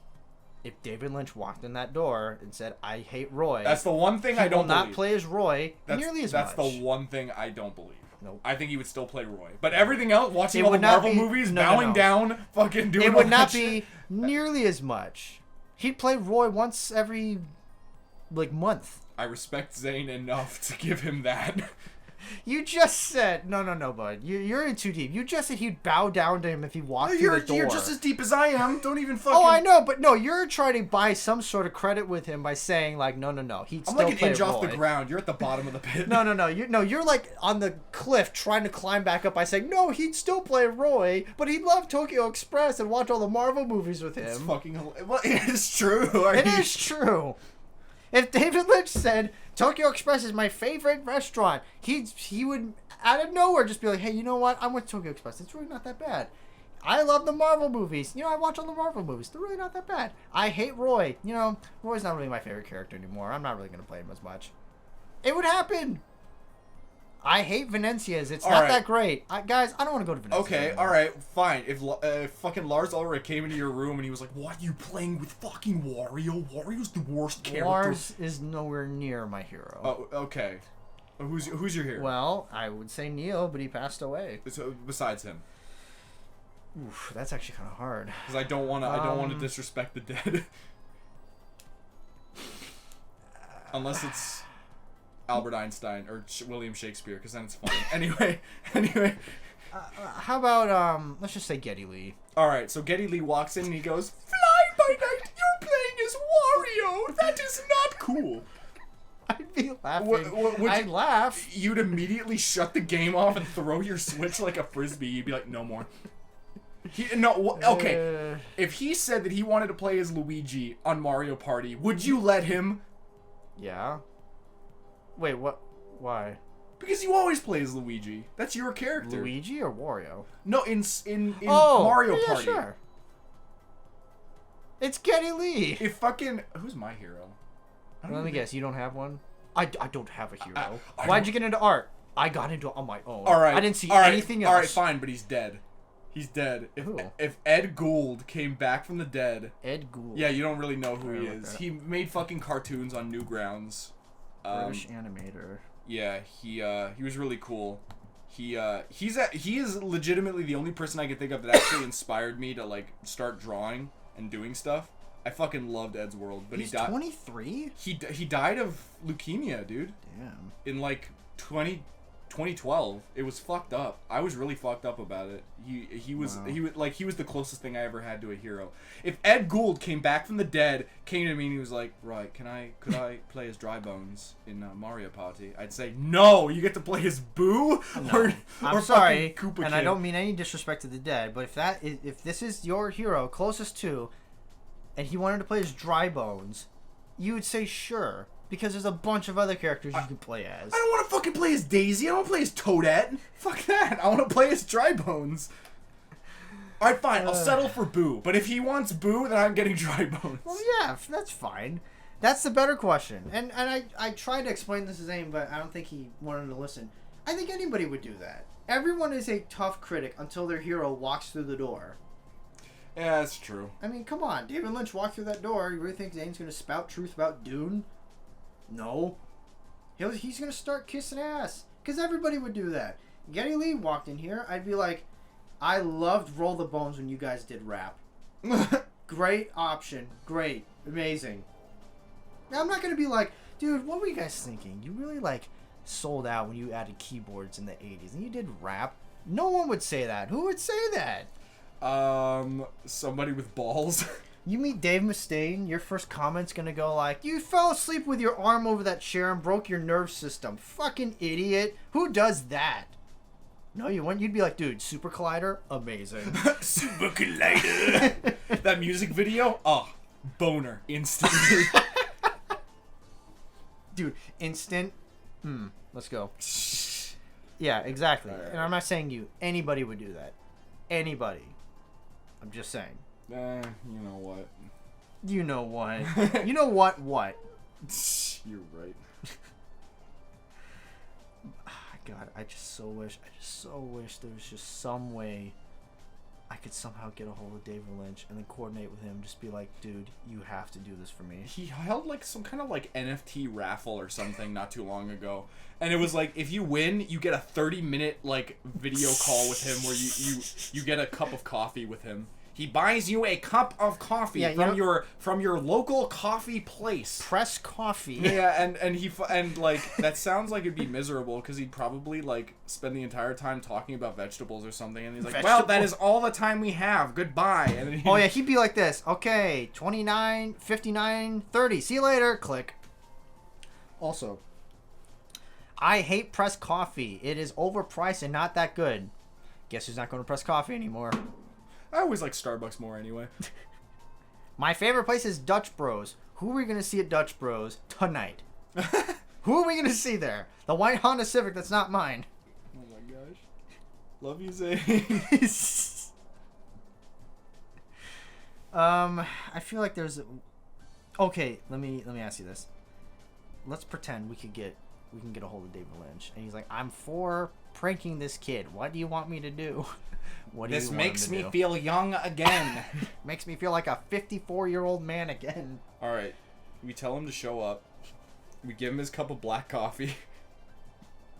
Speaker 2: If David Lynch walked in that door and said, "I hate Roy,"
Speaker 1: that's the one thing I don't believe.
Speaker 2: He will not play as Roy nearly as much.
Speaker 1: That's the one thing I don't believe.
Speaker 2: Nope.
Speaker 1: I think he would still play Roy. But everything else, watching all the Marvel movies, bowing down, fucking doing
Speaker 2: it would not be nearly as much. He'd play Roy once every, month.
Speaker 1: I respect Zane enough to give him that.
Speaker 2: You just said no, bud. You're in too deep. You just said he'd bow down to him if he walked through the door.
Speaker 1: You're just as deep as I am. Don't even fucking.
Speaker 2: Oh, I know, but no, you're trying to buy some sort of credit with him by saying no. He'd still play Roy.
Speaker 1: I'm like an inch off the ground. You're at the bottom of the pit.
Speaker 2: No. You're like on the cliff trying to climb back up by saying no. He'd still play Roy, but he'd love Tokyo Express and watch all the Marvel movies with him.
Speaker 1: It's fucking. Well, it is true.
Speaker 2: It is true. If David Lynch said Tokyo Express is my favorite restaurant, he would out of nowhere just be like, hey, you know what? I went to Tokyo Express. It's really not that bad. I love the Marvel movies. I watch all the Marvel movies. They're really not that bad. I hate Roy. Roy's not really my favorite character anymore. I'm not really going to play him as much. It would happen. I hate Venezia's. It's not that great. Guys, I don't want to go to Venezia.
Speaker 1: Okay,
Speaker 2: anymore.
Speaker 1: alright, fine. If fucking Lars Ulrich came into your room and he was like, "What are you playing with fucking Wario? Wario's the worst character."
Speaker 2: Lars is nowhere near my hero.
Speaker 1: Oh, okay. Who's your hero?
Speaker 2: Well, I would say Neo, but he passed away.
Speaker 1: So, besides him.
Speaker 2: Oof, that's actually kind of hard.
Speaker 1: Because I don't want to. I don't want to disrespect the dead. Unless it's Albert Einstein or William Shakespeare, because then it's funny. Anyway.
Speaker 2: How about let's just say Geddy Lee.
Speaker 1: All right. So Geddy Lee walks in and he goes, "Fly by night. You're playing as Wario. That is not cool."
Speaker 2: I'd be laughing. I'd laugh.
Speaker 1: You'd immediately shut the game off and throw your Switch like a frisbee. You'd be like, "No more." Okay. If he said that he wanted to play as Luigi on Mario Party, would you let him?
Speaker 2: Yeah. Wait, what? Why?
Speaker 1: Because you always play as Luigi. That's your character.
Speaker 2: Luigi or Wario?
Speaker 1: No, in Mario
Speaker 2: yeah,
Speaker 1: Party.
Speaker 2: Sure. It's Geddy Lee.
Speaker 1: If fucking who's my hero?
Speaker 2: Let me guess. You don't have one. I don't have a hero.
Speaker 1: I
Speaker 2: Why'd you get into art? I got into it on my own.
Speaker 1: All right.
Speaker 2: I didn't see
Speaker 1: all right,
Speaker 2: anything else.
Speaker 1: All right, fine, but he's dead. He's dead.
Speaker 2: Who?
Speaker 1: If Ed Gould came back from the dead.
Speaker 2: Ed Gould.
Speaker 1: Yeah, you don't really know who he
Speaker 2: like
Speaker 1: is.
Speaker 2: that.
Speaker 1: He made fucking cartoons on Newgrounds.
Speaker 2: British animator.
Speaker 1: Yeah, he was really cool. He is legitimately the only person I can think of that actually inspired me to like start drawing and doing stuff. I fucking loved Ed's World, but
Speaker 2: He's
Speaker 1: he died.
Speaker 2: 23.
Speaker 1: He died of leukemia, dude.
Speaker 2: Damn.
Speaker 1: In like 2012. It was fucked up. I was really fucked up about it. He was the closest thing I ever had to a hero. If Ed Gould came back from the dead, came to me and he was like, "Right, could I play as Dry Bones in Mario Party?" I'd say, "No, you get to play as Boo."
Speaker 2: No. I'm sorry,
Speaker 1: Koopa
Speaker 2: and
Speaker 1: Kid.
Speaker 2: I don't mean any disrespect to the dead, but if this is your hero closest to, and he wanted to play as Dry Bones, you would say sure. Because there's a bunch of other characters you can play as.
Speaker 1: I don't want to fucking play as Daisy. I don't want to play as Toadette. Fuck that. I want to play as Dry Bones. Alright, fine. I'll settle for Boo. But if he wants Boo, then I'm getting Dry Bones.
Speaker 2: Well, yeah, that's fine. That's the better question. And I tried to explain this to Zane, but I don't think he wanted to listen. I think anybody would do that. Everyone is a tough critic until their hero walks through the door.
Speaker 1: Yeah, that's true.
Speaker 2: I mean, come on. David Lynch walked through that door. You really think Zane's going to spout truth about Dune? No. He's going to start kissing ass. Because everybody would do that. Geddy Lee walked in here. I'd be like, I loved Roll the Bones when you guys did rap. Great option. Great. Amazing. Now, I'm not going to be like, dude, what were you guys thinking? You really, like, sold out when you added keyboards in the 80s. And you did rap. No one would say that. Who would say that?
Speaker 1: Somebody with balls.
Speaker 2: You meet Dave Mustaine, your first comment's gonna go like, "You fell asleep with your arm over that chair and broke your nerve system. Fucking idiot. Who does that?" No, you wouldn't. You'd be like, "Dude, Super Collider, amazing."
Speaker 1: Super Collider. That music video? Oh, boner. Instantly.
Speaker 2: Dude, instant. Let's go. Yeah, exactly.
Speaker 1: Right.
Speaker 2: And I'm not saying you. Anybody would do that. Anybody. I'm just saying.
Speaker 1: You know what?
Speaker 2: You know what? You know what? What?
Speaker 1: You're right.
Speaker 2: God, I just so wish there was just some way I could somehow get a hold of David Lynch and then coordinate with him. Just be like, dude, you have to do this for me.
Speaker 1: He held like some kind of like NFT raffle or something not too long ago, and it was like if you win, you get a 30-minute like video call with him where you get a cup of coffee with him. He buys you a cup of coffee from your local coffee place.
Speaker 2: Press Coffee.
Speaker 1: Yeah, and like that sounds like it'd be miserable because he'd probably like spend the entire time talking about vegetables or something, and he's like, "Well, that is all the time we have. Goodbye." And then
Speaker 2: he'd be like this. Okay, 29, 59, 30. See you later. Click. Also, I hate Press Coffee. It is overpriced and not that good. Guess who's not going to Press Coffee anymore?
Speaker 1: I always like Starbucks more anyway.
Speaker 2: My favorite place is Dutch Bros. Who are we going to see at Dutch Bros tonight? Who are we going to see there? The white Honda Civic that's not mine.
Speaker 1: Oh my gosh. Love you, Zane.
Speaker 2: I feel like there's... Okay, let me ask you this. Let's pretend we can get a hold of David Lynch. And he's like, I'm for pranking this kid. What do you want me to do? What do you want him to do?
Speaker 1: This makes me feel young again.
Speaker 2: Makes me feel like a 54-year-old man again.
Speaker 1: All right. We tell him to show up. We give him his cup of black coffee.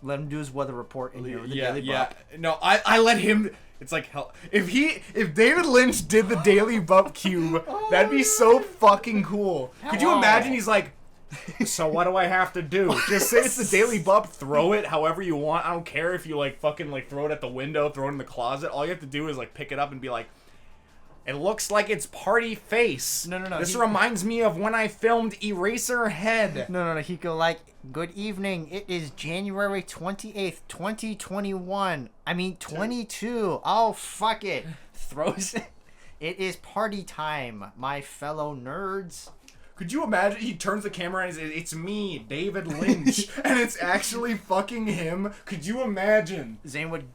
Speaker 2: Let him do his weather report in here with the Daily Bump.
Speaker 1: No, I let him. It's like hell. If David Lynch did the Daily Bump cube, that'd be so fucking cool. Could you imagine? He's like, so what do I have to do? Just say it's the Daily Bump. Throw it however you want. I don't care if you like fucking like throw it at the window, throw it in the closet. All you have to do is like pick it up and be like, it looks like it's Party Face.
Speaker 2: No.
Speaker 1: This reminds me of when I filmed Eraserhead.
Speaker 2: No. He go like, good evening. It is January 28th, 2021. I mean, 22. Oh, fuck it. Throws it. It is party time, my fellow nerds.
Speaker 1: Could you imagine? He turns the camera and it's me, David Lynch. And it's actually fucking him. Could you imagine?
Speaker 2: Zane would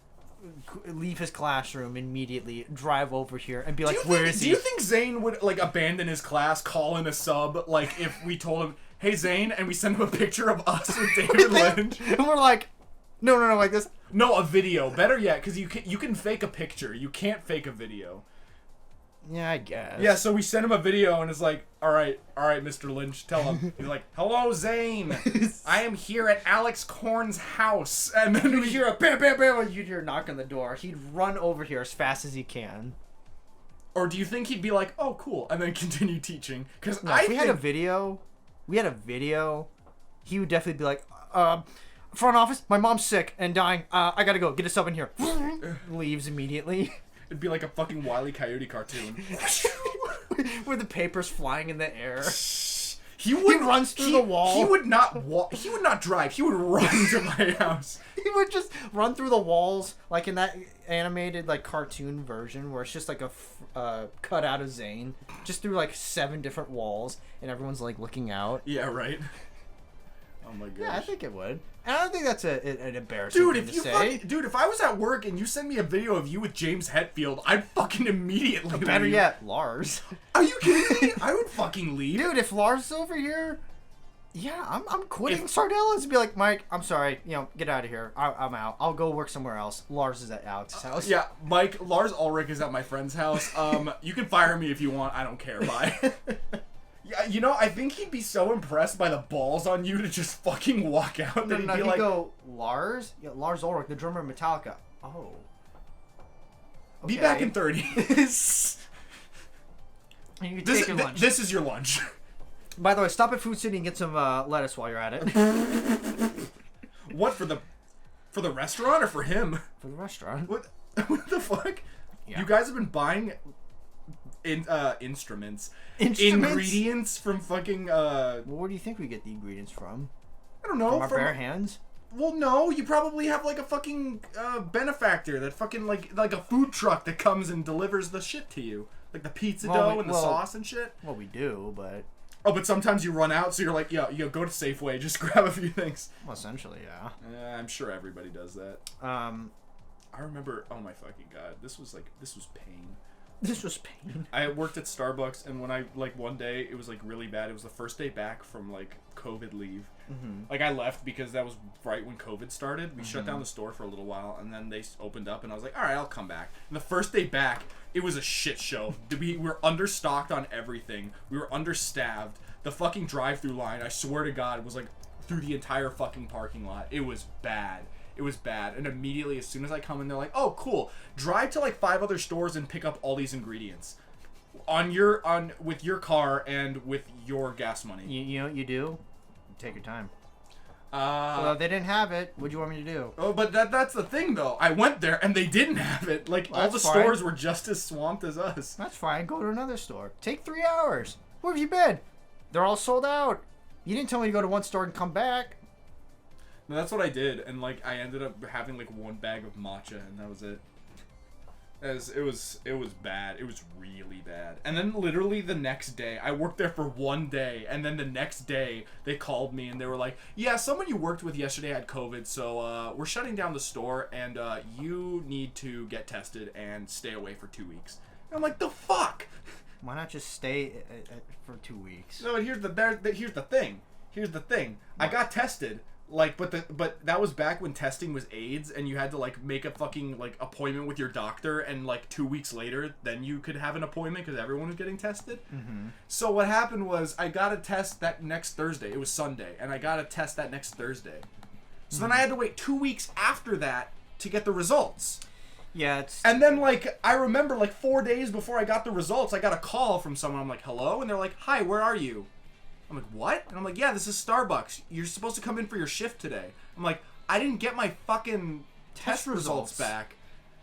Speaker 2: leave his classroom immediately, drive over here, and be like, "Where is he?"
Speaker 1: Do you think Zane would like abandon his class, call in a sub, like if we told him, "Hey Zane," and we send him a picture of us with David Lynch,
Speaker 2: and we're like, "No, like this."
Speaker 1: No, a video. Better yet, because you can fake a picture. You can't fake a video.
Speaker 2: Yeah, I guess.
Speaker 1: Yeah, so we send him a video, and it's like, all right, Mr. Lynch, tell him. He's like, hello, Zane. I am here at Alex Korn's house. And then we hear a bam, bam, bam.
Speaker 2: You'd hear a knock on the door. He'd run over here as fast as he can.
Speaker 1: Or do you think he'd be like, oh, cool, and then continue teaching? Because
Speaker 2: if we had a video, he would definitely be like, front office, my mom's sick and dying. I gotta go. Get a sub in here. Leaves immediately.
Speaker 1: It'd be like a fucking Wile E. Coyote cartoon.
Speaker 2: With the papers flying in the air.
Speaker 1: He
Speaker 2: runs through the wall.
Speaker 1: He would not walk. He would not drive. He would run to my house.
Speaker 2: He would just run through the walls, like in that animated like cartoon version where it's just like a cut out of Zane, just through like 7 different walls, and everyone's like looking out.
Speaker 1: Yeah, right. Oh my gosh.
Speaker 2: Yeah, I think it would. And I don't think that's an embarrassing thing to say.
Speaker 1: Dude, if I was at work and you send me a video of you with James Hetfield, I'd fucking immediately
Speaker 2: Better
Speaker 1: leave.
Speaker 2: yet, Lars.
Speaker 1: Are you kidding me? I would fucking leave.
Speaker 2: Dude, if Lars is over here, yeah, I'm quitting Sardellas and be like, Mike, I'm sorry, get out of here. I'm out. I'll go work somewhere else. Lars is at Alex's house.
Speaker 1: Yeah, Lars Ulrich is at my friend's house. You can fire me if you want. I don't care. Bye. Yeah, I think he'd be so impressed by the balls on you to just fucking walk out that he'd be like,
Speaker 2: go, Lars? Yeah, Lars Ulrich, the drummer of Metallica. Oh.
Speaker 1: Okay. Be back in 30.
Speaker 2: You take your lunch.
Speaker 1: This is your lunch.
Speaker 2: By the way, stop at Food City and get some lettuce while you're at it.
Speaker 1: What, for the restaurant or for him?
Speaker 2: For the restaurant.
Speaker 1: What the fuck? Yeah. You guys have been buying instruments. Ingredients from fucking
Speaker 2: Well, where do you think we get the ingredients from?
Speaker 1: I don't know.
Speaker 2: From our bare hands?
Speaker 1: Well, no, you probably have like a fucking benefactor that fucking like a food truck that comes and delivers the shit to you. Like the pizza dough and the sauce and shit.
Speaker 2: Well, we do, but
Speaker 1: Oh, but sometimes you run out, so you're like, yeah, go to Safeway, just grab a few things.
Speaker 2: Well, essentially, yeah.
Speaker 1: I'm sure everybody does that. I remember, oh my fucking god, this was pain.
Speaker 2: This was pain.
Speaker 1: I worked at Starbucks, and when I, one day, it was, really bad. It was the first day back from, COVID leave.
Speaker 2: Mm-hmm.
Speaker 1: I left because that was right when COVID started. We shut down the store for a little while, and then they opened up, and I was like, all right, I'll come back. And the first day back, it was a shit show. We were understocked on everything. We were understaffed. The fucking drive-through line, I swear to God, was, through the entire fucking parking lot. It was bad. It was bad. And immediately, as soon as I come in, they're like, oh, cool. Drive to 5 other stores and pick up all these ingredients. With your car and with your gas money.
Speaker 2: You know what you do? Take your time. Well, if they didn't have it, what'd you want me to do?
Speaker 1: Oh, but that's the thing, though. I went there, and they didn't have it. All the stores were just as swamped as us.
Speaker 2: That's fine. Go to another store. Take 3 hours. Where have you been? They're all sold out. You didn't tell me to go to one store and come back.
Speaker 1: No, that's what I did, and I ended up having 1 bag of matcha, and that was it. It was bad. It was really bad. And then literally the next day, I worked there for 1 day, and then the next day they called me and they were like, "Yeah, someone you worked with yesterday had COVID, so we're shutting down the store, and you need to get tested and stay away for 2 weeks." And I'm like, the fuck?
Speaker 2: Why not just stay for 2 weeks?
Speaker 1: No, and here's the thing. I got tested. But that was back when testing was AIDS, and you had to make a fucking appointment with your doctor, and 2 weeks later then you could have an appointment because everyone was getting tested.
Speaker 2: Mm-hmm.
Speaker 1: So what happened was I got a test that next Thursday. It was Sunday, and I got a test that next Thursday. So then I had to wait 2 weeks after that to get the results.
Speaker 2: Yeah, it's...
Speaker 1: And then, like, I remember, like, 4 days before I got the results, I got a call from someone. I'm like, hello? And they're like, hi, where are you? I'm like, what? And I'm like, yeah, this is Starbucks. You're supposed to come in for your shift today. I'm like, I didn't get my fucking test results back.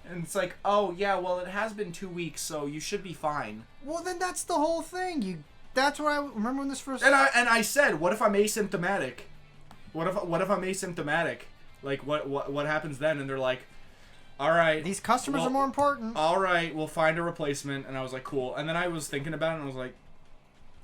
Speaker 1: And it's like, oh, yeah, well, it has been 2 weeks, so you should be fine.
Speaker 2: Well, then that's the whole thing. That's what I remember when this first...
Speaker 1: And I said, what if I'm asymptomatic? What if I'm asymptomatic? Like, what happens then? And they're like, all right.
Speaker 2: These customers are more important.
Speaker 1: All right, we'll find a replacement. And I was like, cool. And then I was thinking about it, and I was like,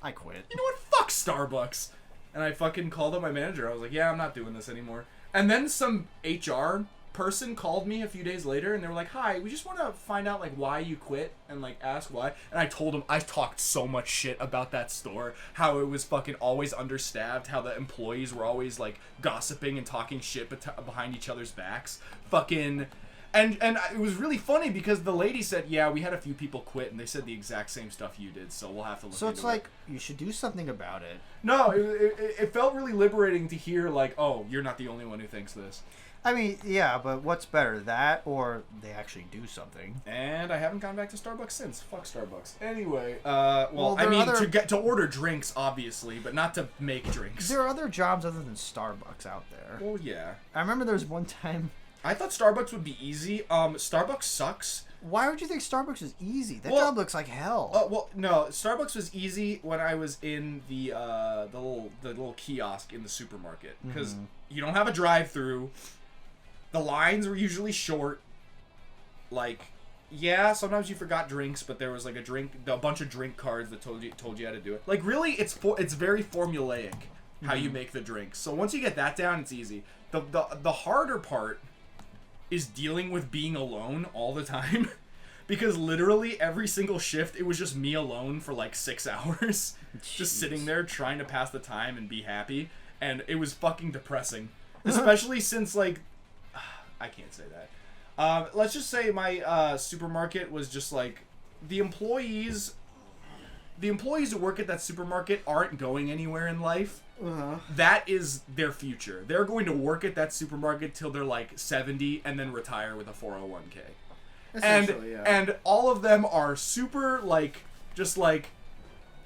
Speaker 2: I quit.
Speaker 1: you know what? Fuck Starbucks. And I fucking called up my manager. I was like, yeah, I'm not doing this anymore. And then some HR person called me a few days later, and they were like, hi, we just want to find out, like, why you quit and, like, ask why. And I told them, I talked so much shit about that store, how it was fucking always understaffed, how the employees were always, like, gossiping and talking shit behind each other's backs. Fucking... And it was really funny because the lady said, yeah, we had a few people quit, and they said the exact same stuff you did, so we'll have to look into it.
Speaker 2: So it's like, you should do something about it.
Speaker 1: No, it felt really liberating to hear, like, oh, you're not the only one who thinks this.
Speaker 2: I mean, yeah, but what's better, that or they actually do something?
Speaker 1: And I haven't gone back to Starbucks since. Fuck Starbucks. Anyway, well I mean, to order drinks, obviously, but not to make drinks.
Speaker 2: There are other jobs other than Starbucks out there.
Speaker 1: Well, yeah.
Speaker 2: I remember there was one time...
Speaker 1: I thought Starbucks would be easy. Starbucks sucks.
Speaker 2: Why would you think Starbucks is easy? That job looks like hell.
Speaker 1: Well, no, Starbucks was easy when I was in the little kiosk in the supermarket because you don't have a drive-through. The lines were usually short. Like, yeah, sometimes you forgot drinks, but there was like a bunch of drink cards that told you how to do it. Like, really, it's very formulaic how you make the drinks. So once you get that down, it's easy. The harder part is dealing with being alone all the time. Because literally every single shift, it was just me alone for like 6 hours. Just sitting there trying to pass the time and be happy. And it was fucking depressing. Especially since, like... I can't say that. Let's just say my supermarket was just like... The employees who work at that supermarket aren't going anywhere in life. That is their future. They're going to work at that supermarket till they're like 70 and then retire with a 401k. And all of them are super like just like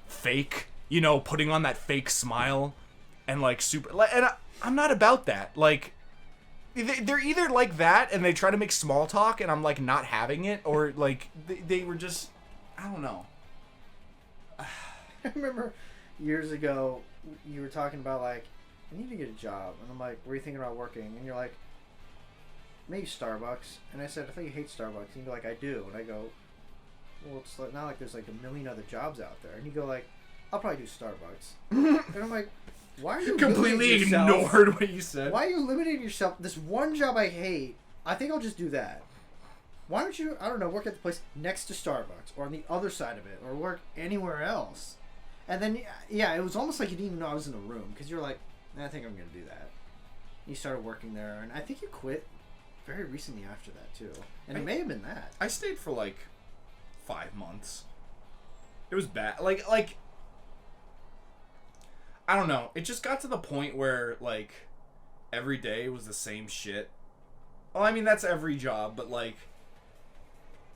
Speaker 1: fake, you know, putting on that fake smile and like super and I'm not about that. Like they're either like that and they try to make small talk and I'm like not having it, or like they were just, I don't know.
Speaker 2: I remember years ago you were talking about like, I need to get a job, and I'm like, were you thinking about working? And you're like, maybe Starbucks. And I said, I thought you hate Starbucks. And you're like, I do. And I go, well, it's like, not like there's like a million other jobs out there. And you go like, I'll probably do Starbucks. And I'm like, why are you
Speaker 1: completely ignored what you said?
Speaker 2: Why are you limiting yourself? This one job I hate, I think I'll just do that. Why don't you, I don't know, work at the place next to Starbucks or on the other side of it, or work anywhere else? And then, yeah, it was almost like you didn't even know I was in a room, because you're like, I think I'm going to do that. You started working there, and I think you quit very recently after that, too. And it may have been that.
Speaker 1: I stayed for, like, 5 months. It was bad. Like, I don't know. It just got to the point where, like, every day was the same shit. Well, I mean, that's every job, but, like,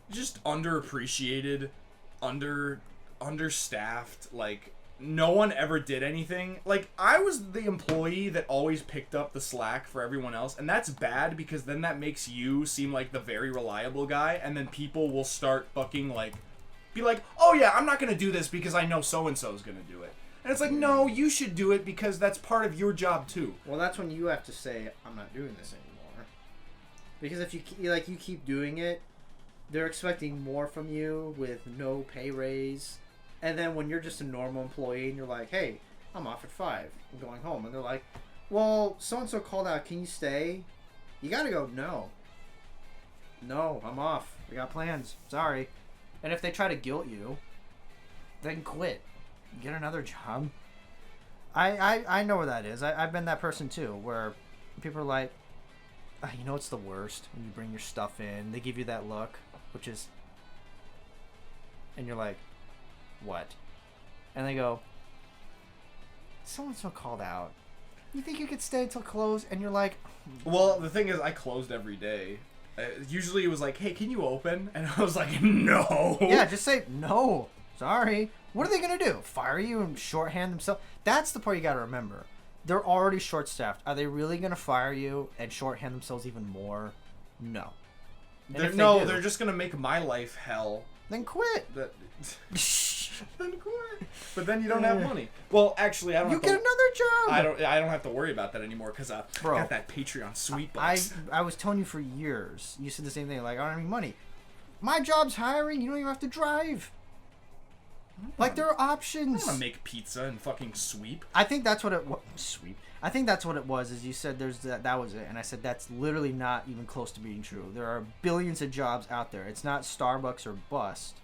Speaker 1: just underappreciated, understaffed, like, no one ever did anything. Like, I was the employee that always picked up the slack for everyone else, and that's bad because then that makes you seem like the very reliable guy, and then people will start fucking, like, be like, oh yeah, I'm not gonna do this because I know so-and-so's gonna do it. And it's like, no, you should do it because that's part of your job too.
Speaker 2: Well, that's when you have to say, I'm not doing this anymore. Because if you keep doing it, they're expecting more from you with no pay raise. And then when you're just a normal employee and you're like, hey, I'm off at 5. I'm going home. And they're like, well, so-and-so called out. Can you stay? You got to go, no. No, I'm off. I got plans. Sorry. And if they try to guilt you, then quit. Get another job. I know where that is. I've been that person too, where people are like, you know, it's the worst when you bring your stuff in. They give you that look, which is, and you're like, what? And they go, so-and-so called out. You think you could stay until close, and you're like...
Speaker 1: Well, the thing is, I closed every day. Usually it was like, hey, can you open? And I was like, no.
Speaker 2: Yeah, just say, no, sorry. What are they going to do? Fire you and shorthand themselves? That's the part you got to remember. They're already short-staffed. Are they really going to fire you and shorthand themselves even more? No.
Speaker 1: They're just going to make my life hell.
Speaker 2: Then quit.
Speaker 1: Then quit. But then you don't have money. Well, actually, I don't.
Speaker 2: You get another job.
Speaker 1: I don't have to worry about that anymore because I got that Patreon sweet box.
Speaker 2: I was telling you for years. You said the same thing. Like, I don't have any money. My job's hiring. You don't even have to drive. Like, there are options.
Speaker 1: I'm gonna make pizza and fucking sweep.
Speaker 2: I think that's what it was. Sweep. I think that's what it was. Is you said that was it, and I said that's literally not even close to being true. There are billions of jobs out there. It's not Starbucks or bust.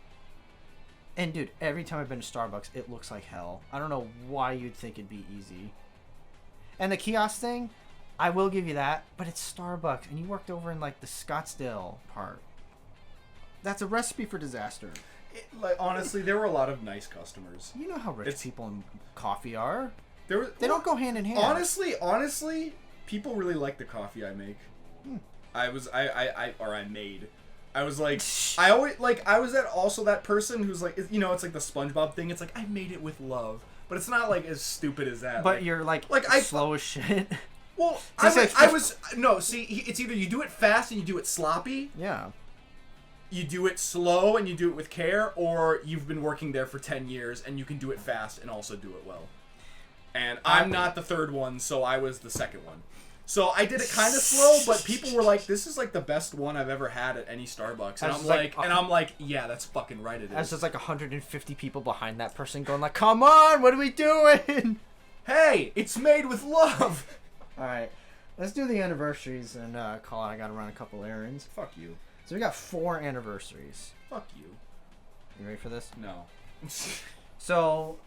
Speaker 2: And dude, every time I've been to Starbucks, it looks like hell. I don't know why you'd think it'd be easy. And the kiosk thing, I will give you that, but it's Starbucks, and you worked over in like the Scottsdale part. That's a recipe for disaster.
Speaker 1: Honestly, there were a lot of nice customers.
Speaker 2: You know how rich people in coffee are.
Speaker 1: They
Speaker 2: don't go hand in hand.
Speaker 1: Honestly, people really like the coffee I make. I made. I was like, I was that person who's like, you know, it's like the SpongeBob thing. It's like, I made it with love, but it's not like as stupid as that.
Speaker 2: But you're like slow as shit.
Speaker 1: Well, it's either you do it fast and you do it sloppy.
Speaker 2: Yeah.
Speaker 1: You do it slow and you do it with care, or you've been working there for 10 years and you can do it fast and also do it well. And I'm not the third one, so I was the second one. So I did it kind of slow, but people were like, "This is like the best one I've ever had at any Starbucks." And I'm like, "Yeah, that's fucking right. It is."
Speaker 2: As there's like 150 people behind that person going like, "Come on, what are we doing?"
Speaker 1: Hey, it's made with love.
Speaker 2: All right, let's do the anniversaries and call it. I gotta run a couple errands.
Speaker 1: Fuck you.
Speaker 2: So we got 4 anniversaries.
Speaker 1: Fuck you.
Speaker 2: You ready for this?
Speaker 1: No.
Speaker 2: So,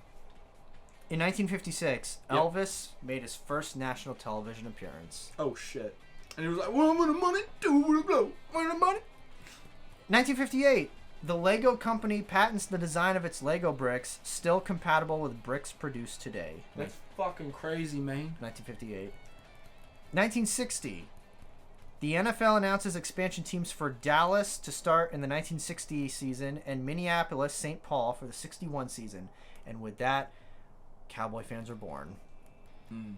Speaker 2: in 1956,
Speaker 1: Yep.
Speaker 2: Elvis made his first national television appearance.
Speaker 1: Oh shit. And he was like, "Well, I'm gonna money, do blow, money."
Speaker 2: 1958, the Lego company patents the design of its Lego bricks, still compatible with bricks produced today.
Speaker 1: That's fucking crazy, man.
Speaker 2: 1958. 1960. The NFL announces expansion teams for Dallas to start in the 1960 season and Minneapolis, St. Paul for the 61 season. And with that, Cowboy fans are born.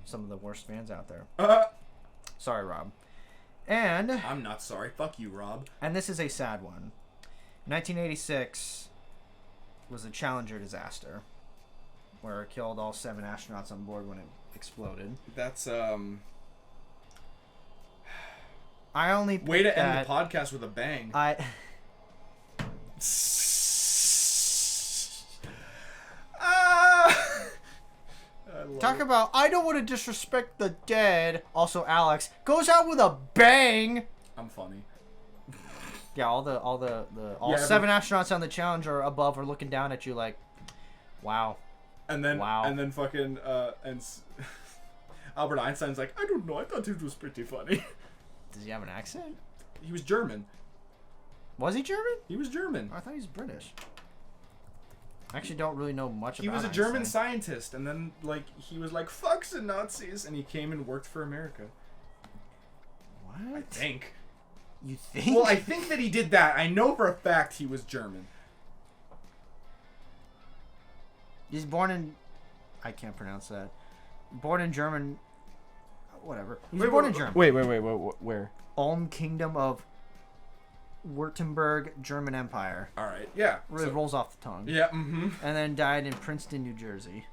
Speaker 2: Some of the worst fans out there. Sorry, Rob. And
Speaker 1: I'm not sorry. Fuck you, Rob.
Speaker 2: And this is a sad one. 1986 was a Challenger disaster where it killed all 7 astronauts on board when it exploded.
Speaker 1: That's
Speaker 2: I only
Speaker 1: way to end the podcast with a bang.
Speaker 2: Talk about I don't want to disrespect the dead. Also, Alex goes out with a bang.
Speaker 1: I'm funny.
Speaker 2: Yeah, all 7 astronauts on the Challenger above are looking down at you like, wow.
Speaker 1: And then fucking Albert Einstein's like, I don't know. I thought this was pretty funny.
Speaker 2: Does he have an accent?
Speaker 1: He was German.
Speaker 2: Was he German?
Speaker 1: He was German.
Speaker 2: I thought he was British. I actually don't really know much about
Speaker 1: He was a
Speaker 2: Einstein.
Speaker 1: German scientist, and then he was like, fuck the Nazis, and he came and worked for America.
Speaker 2: What?
Speaker 1: I think.
Speaker 2: You think?
Speaker 1: Well, I think that he did that. I know for a fact he was German.
Speaker 2: He's born in... I can't pronounce that. Born in German... Whatever. He's born in Germany.
Speaker 1: Wait, where?
Speaker 2: Ulm Kingdom of Württemberg, German Empire.
Speaker 1: All right, yeah.
Speaker 2: Really rolls off the tongue.
Speaker 1: Yeah, mm-hmm.
Speaker 2: And then died in Princeton, New Jersey.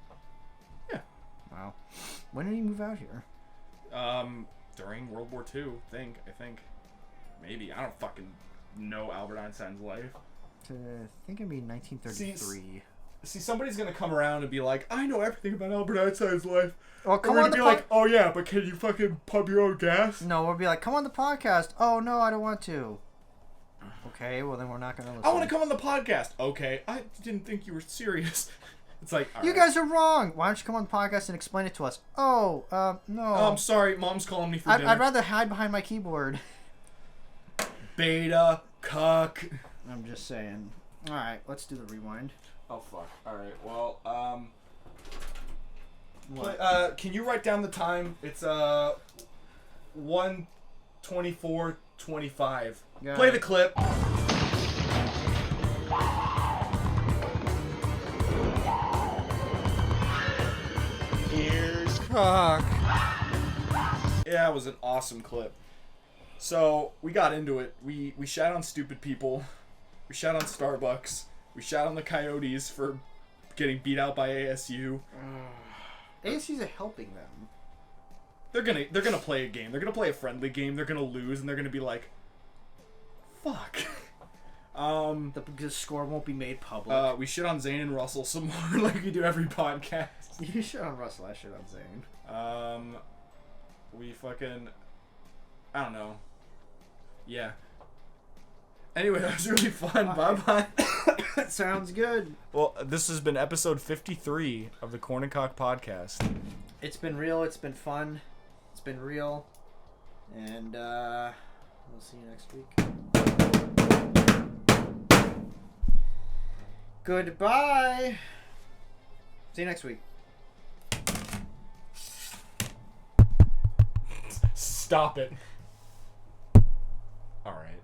Speaker 1: Yeah.
Speaker 2: Wow. When did he move out here?
Speaker 1: During World War II, I think. Maybe. I don't fucking know Albert Einstein's life.
Speaker 2: I think it'd be 1933.
Speaker 1: See, somebody's gonna come around and be like, I know everything about Albert Einstein's life.
Speaker 2: Well, come on
Speaker 1: the podcast. Like, oh yeah, but can you fucking pump your own gas?
Speaker 2: No, we'll be like, come on the podcast. Oh no, I don't want to. Okay, well then we're not gonna listen.
Speaker 1: I want to come on the podcast. Okay, I didn't think you were serious. It's like,
Speaker 2: you guys are wrong. Why don't you come on the podcast and explain it to us? Oh, no.
Speaker 1: I'm sorry, Mom's calling me for dinner.
Speaker 2: I'd rather hide behind my keyboard.
Speaker 1: Beta, cuck.
Speaker 2: I'm just saying. All right, let's do the rewind.
Speaker 1: Oh fuck. All right. Well,
Speaker 2: What?
Speaker 1: Can you write down the time? It's 1:24:25. Play the clip. Here's Kock. Yeah, it was an awesome clip. So we got into it. We shat on stupid people. We shat on Starbucks. We shat on the Coyotes for getting beat out by ASU.
Speaker 2: ASU's helping them.
Speaker 1: They're gonna play a game. They're gonna play a friendly game. They're gonna lose, and they're gonna be like, "Fuck."
Speaker 2: The score won't be made public.
Speaker 1: We shit on Zane and Russell some more, like we do every podcast.
Speaker 2: You shit on Russell. I shit on Zane.
Speaker 1: We fucking, I don't know. Yeah. Anyway, that was really fun. Bye bye.
Speaker 2: Sounds good.
Speaker 1: Well, this has been episode 53 of the Korn and Kock podcast.
Speaker 2: It's been real. It's been fun. It's been real. And we'll see you next week. Goodbye. See you next week.
Speaker 1: Stop it. All right.